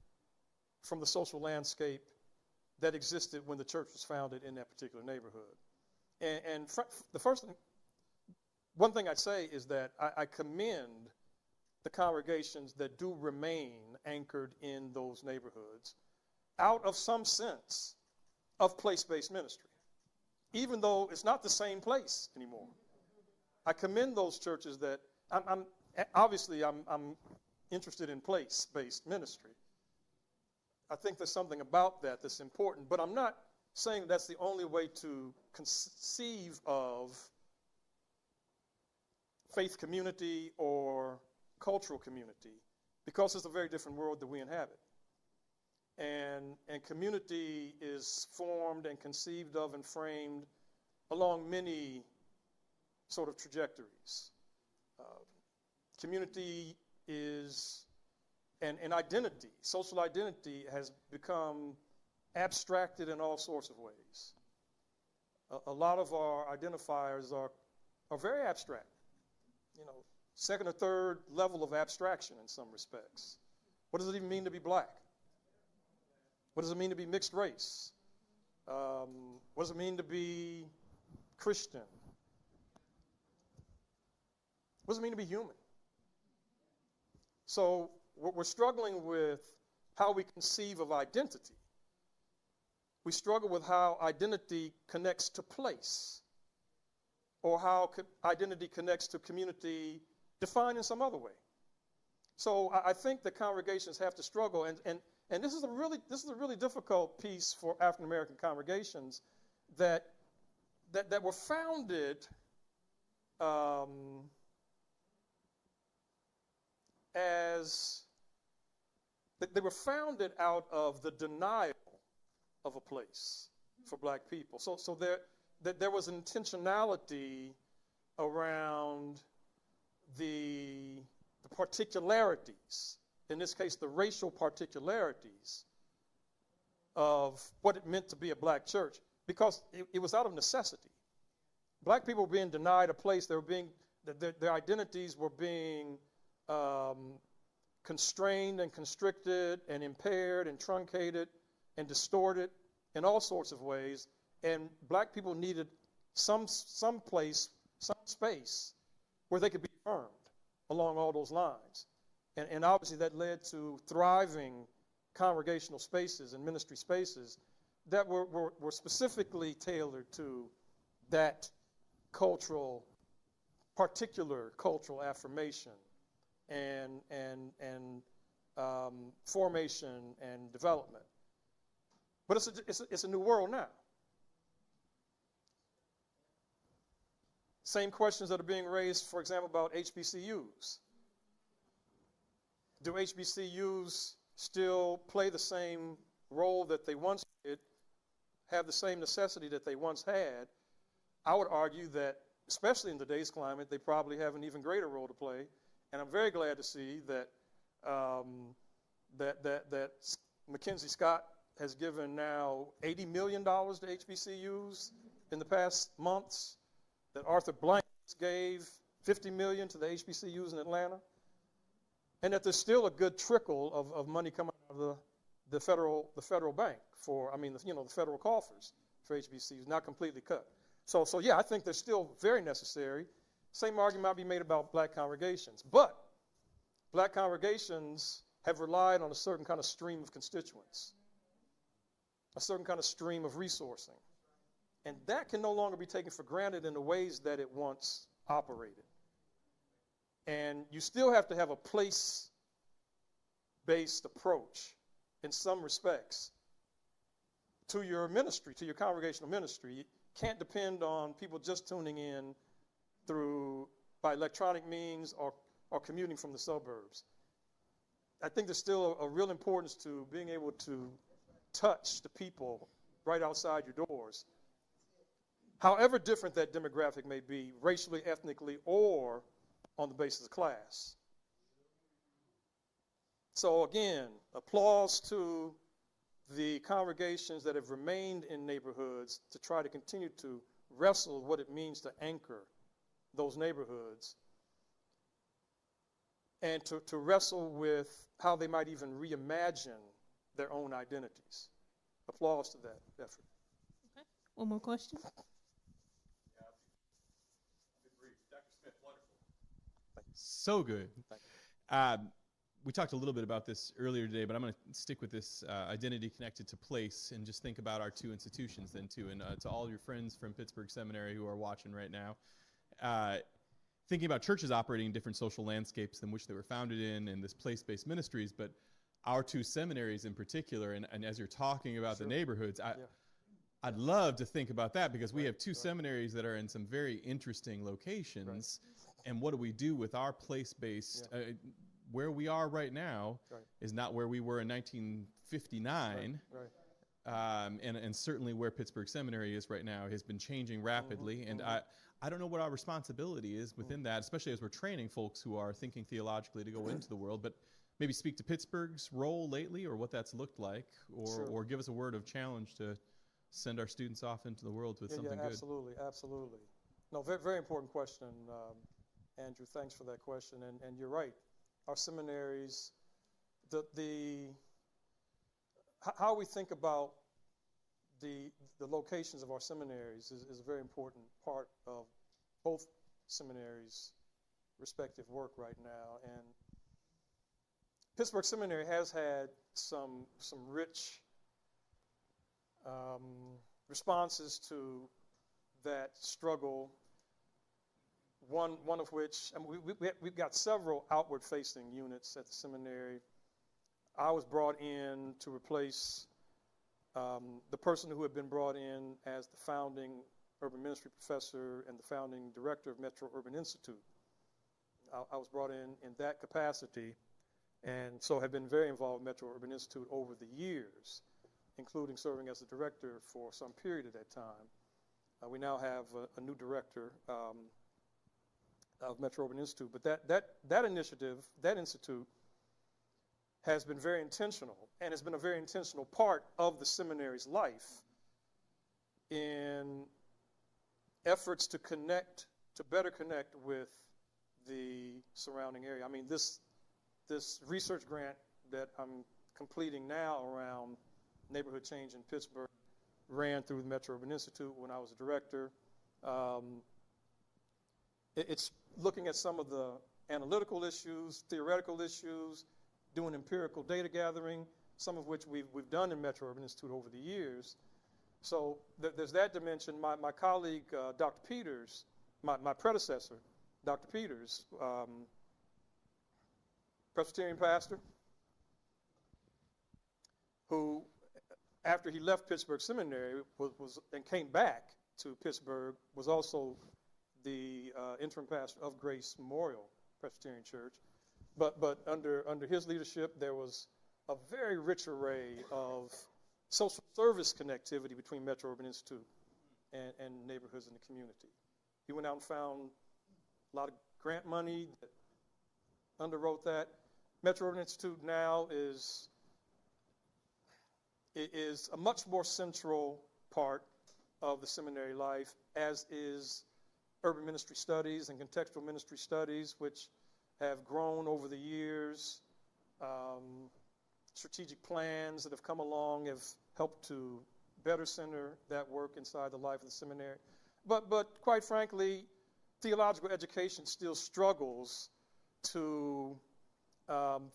Speaker 2: from the social landscape that existed when the church was founded in that particular neighborhood. And the first thing, one thing I'd say is that I commend the congregations that do remain anchored in those neighborhoods out of some sense of place-based ministry, even though it's not the same place anymore. I commend those churches that I'm interested in place-based ministry. I think there's something about that that's important, but I'm not saying that's the only way to conceive of faith community or cultural community, because it's a very different world that we inhabit. And community is formed and conceived of and framed along many sort of trajectories. Community is an identity. Social identity has become abstracted in all sorts of ways. A lot of our identifiers are very abstract, second or third level of abstraction in some respects. What does it even mean to be black? What does it mean to be mixed race? What does it mean to be Christian? What does it mean to be human? So we're struggling with how we conceive of identity. We struggle with how identity connects to place, or how identity connects to community defined in some other way. So I think the congregations have to struggle, and this is a really difficult piece for African American congregations that were founded they were founded out of the denial of a place for black people. So there was an intentionality around the particularities, in this case the racial particularities of what it meant to be a black church, because it was out of necessity. Black people were being denied a place. Their identities were being constrained and constricted and impaired and truncated and distorted in all sorts of ways, and black people needed some place, some space where they could be affirmed along all those lines. And obviously that led to thriving congregational spaces and ministry spaces that were specifically tailored to that particular cultural affirmation and formation and development. But it's a new world now. Same questions that are being raised, for example, about HBCUs. Do HBCUs still play the same role that they once did, have the same necessity that they once had? I would argue that, especially in today's climate, they probably have an even greater role to play. And I'm very glad to see that that Mackenzie Scott has given now $80 million to HBCUs in the past months, that Arthur Blank gave $50 million to the HBCUs in Atlanta, and that there's still a good trickle of money coming out of the federal bank the federal coffers for HBCUs, not completely cut. So yeah, I think they're still very necessary. Same argument might be made about black congregations, but black congregations have relied on a certain kind of stream of constituents, a certain kind of stream of resourcing. And that can no longer be taken for granted in the ways that it once operated. And you still have to have a place-based approach in some respects to your ministry, to your congregational ministry. You can't depend on people just tuning in by electronic means or commuting from the suburbs. I think there's still a real importance to being able to touch the people right outside your doors, however different that demographic may be, racially, ethnically, or on the basis of class. So again, applause to the congregations that have remained in neighborhoods to try to continue to wrestle what it means to anchor those neighborhoods, and to wrestle with how they might even reimagine their own identities. Applause to that effort.
Speaker 3: Okay. One more question.
Speaker 1: So good. We talked a little bit about this earlier today, but I'm going to stick with this identity connected to place and just think about our two institutions then too. And to all your friends from Pittsburgh Seminary who are watching right now, thinking about churches operating in different social landscapes than which they were founded in and this place-based ministries, but our two seminaries in particular, and as you're talking about the neighborhoods, I'd love to think about that because we have two seminaries that are in some very interesting locations. And what do we do with our place-based, where we are right now is not where we were in 1959. And certainly where Pittsburgh Seminary is right now has been changing rapidly. And I don't know what our responsibility is within that, especially as we're training folks who are thinking theologically to go into the world, but maybe speak to Pittsburgh's role lately or what that's looked like, or give us a word of challenge to send our students off into the world with something good.
Speaker 2: Absolutely. No, very, very important question, Andrew. Thanks for that question. And you're right. Our seminaries, how we think about the locations of our seminaries is a very important part of both seminaries' respective work right now. And Pittsburgh Seminary has had some rich responses to that struggle. One of which, I mean, we've got several outward-facing units at the seminary. I was brought in to replace the person who had been brought in as the founding urban ministry professor and the founding director of Metro Urban Institute. I was brought in that capacity, and so have been very involved with Metro Urban Institute over the years, including serving as the director for some period of that time. We now have a new director of Metro Urban Institute, but that initiative, that institute, has been very intentional and has been a very intentional part of the seminary's life in efforts to better connect with the surrounding area. I mean, this research grant that I'm completing now around neighborhood change in Pittsburgh ran through the Metro Urban Institute when I was a director. It's looking at some of the analytical issues, theoretical issues, doing empirical data gathering, some of which we've done in Metro Urban Institute over the years. So there's that dimension. My colleague, Dr. Peters, my predecessor, Dr. Peters, Presbyterian pastor, who, after he left Pittsburgh Seminary and came back to Pittsburgh, was also the interim pastor of Grace Memorial Presbyterian Church. But under his leadership, there was a very rich array of social service connectivity between Metro Urban Institute and neighborhoods in the community. He went out and found a lot of grant money that underwrote that. Metro Urban Institute now is a much more central part of the seminary life, as is urban ministry studies and contextual ministry studies, which have grown over the years. Strategic plans that have come along have helped to better center that work inside the life of the seminary. But quite frankly, theological education still struggles to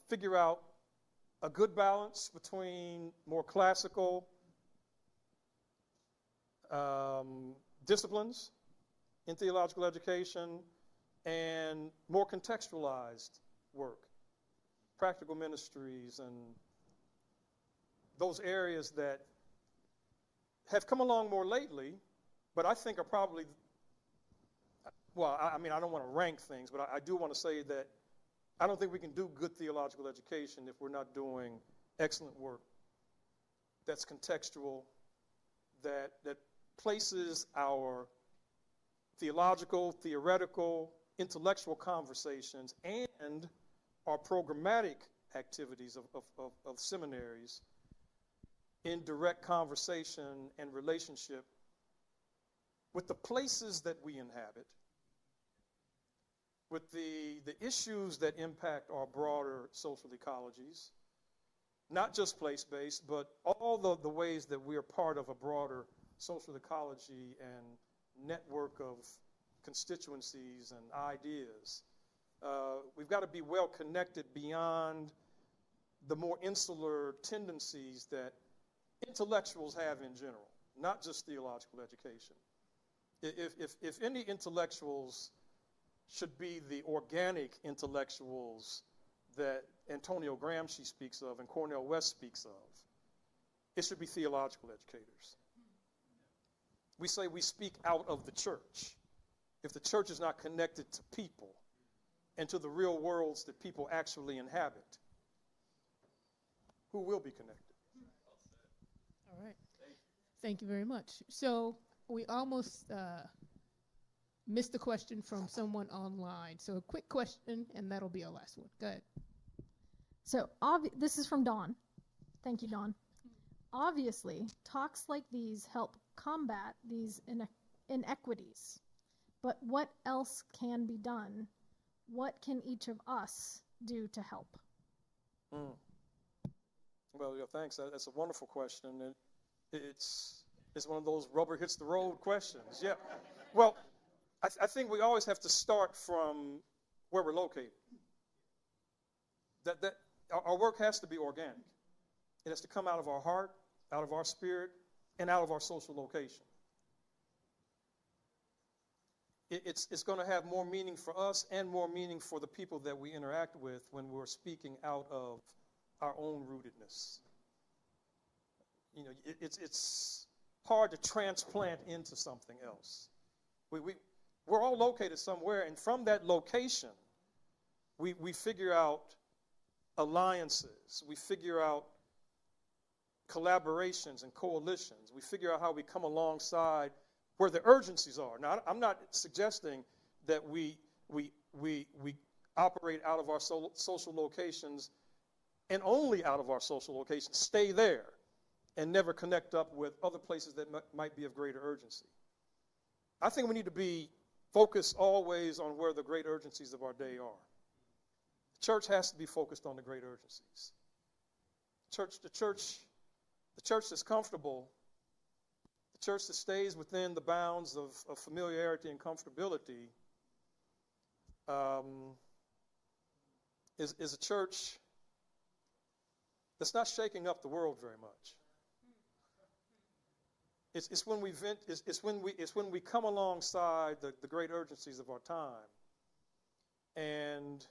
Speaker 2: figure out a good balance between more classical disciplines in theological education and more contextualized work, practical ministries, and those areas that have come along more lately, but I think are probably, well, I mean, I don't want to rank things, but I do want to say that I don't think we can do good theological education if we're not doing excellent work that's contextual, that places our theological, theoretical, intellectual conversations and our programmatic activities of seminaries in direct conversation and relationship with the places that we inhabit, with the issues that impact our broader social ecologies, not just place-based, but all the ways that we are part of a broader social ecology and network of constituencies and ideas. We've got to be well connected beyond the more insular tendencies that intellectuals have in general, not just theological education. If any intellectuals should be the organic intellectuals that Antonio Gramsci speaks of and Cornel West speaks of, it should be theological educators. We say we speak out of the church. If the church is not connected to people and to the real worlds that people actually inhabit, who will be connected?
Speaker 3: All right. Thank you very much. So we almost missed a question from someone online. So a quick question, and that'll be our last one. Go ahead.
Speaker 7: So this is from Dawn. Thank you, Dawn. Obviously, talks like these help combat these inequities. But what else can be done? What can each of us do to help?
Speaker 2: Well, yeah, thanks. That's a wonderful question. And it's one of those rubber hits the road questions. Yeah. Well, I think we always have to start from where we're located. That our work has to be organic. It has to come out of our heart, out of our spirit, and out of our social location. It's going to have more meaning for us and more meaning for the people that we interact with when we're speaking out of our own rootedness. You know, it's hard to transplant into something else. We're all located somewhere, and from that location, we figure out alliances. We figure out collaborations and coalitions. We figure out how we come alongside where the urgencies are. Now, I'm not suggesting that we operate out of our social locations and only out of our social locations, stay there and never connect up with other places that might be of greater urgency. I think we need to be focused always on where the great urgencies of our day are. The church has to be focused on the great urgencies. The church that's comfortable, the church that stays within the bounds of familiarity and comfortability is a church that's not shaking up the world very much. It's when we come alongside the great urgencies of our time and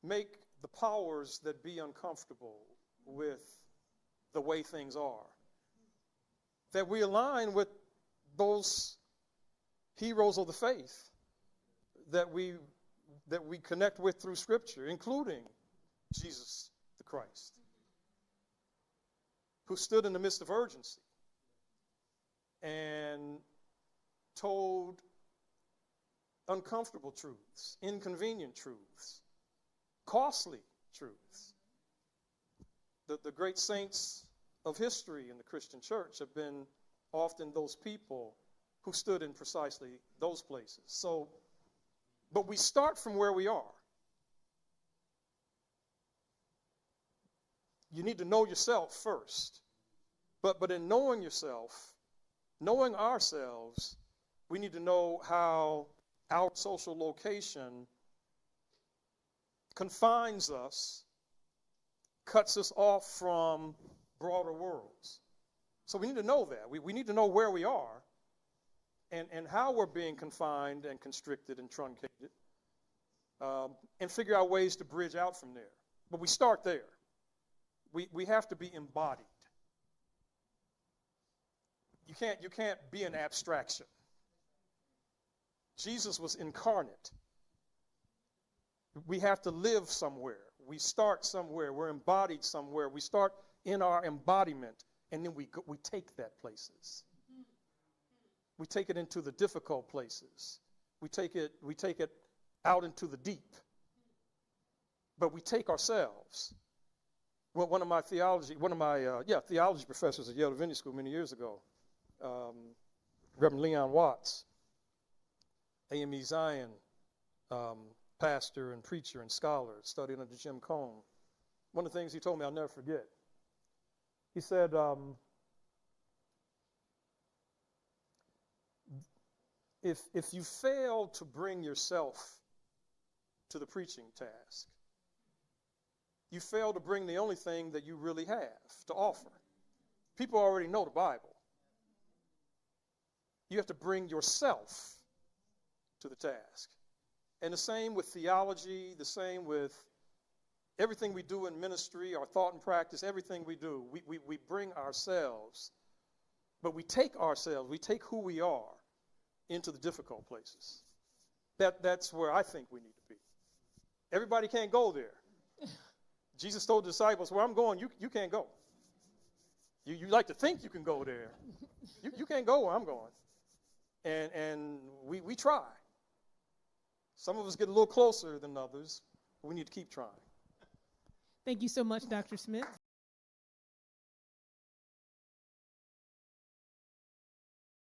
Speaker 2: make the powers that be uncomfortable with the way things are, that we align with those heroes of the faith that we connect with through Scripture, including Jesus the Christ, who stood in the midst of urgency and told uncomfortable truths, inconvenient truths, costly truths. The great saints of history in the Christian church have been often those people who stood in precisely those places. So, but we start from where we are. You need to know yourself first. But in knowing yourself, knowing ourselves, we need to know how our social location confines us cuts us off from broader worlds. So we need to know that. We need to know where we are and how we're being confined and constricted and truncated, and figure out ways to bridge out from there. But we start there. We have to be embodied. You can't be an abstraction. Jesus was incarnate. We have to live somewhere. We start somewhere. We're embodied somewhere. We start in our embodiment, and then we take that places. We take it into the difficult places. We take it out into the deep. But we take ourselves. Well, one of my theology professors at Yale Divinity School many years ago, Reverend Leon Watts, AME Zion pastor and preacher and scholar, studied under Jim Cone. One of the things he told me I'll never forget. He said, if you fail to bring yourself to the preaching task, you fail to bring the only thing that you really have to offer. People already know the Bible. You have to bring yourself to the task. And the same with theology, the same with everything we do in ministry, our thought and practice, everything we do. We bring ourselves, but we take who we are into the difficult places. That's where I think we need to be. Everybody can't go there. Jesus told the disciples, where I'm going, you can't go. You like to think you can go there. You can't go where I'm going. And we try. Some of us get a little closer than others, but we need to keep trying.
Speaker 3: Thank you so much, Dr. Smith.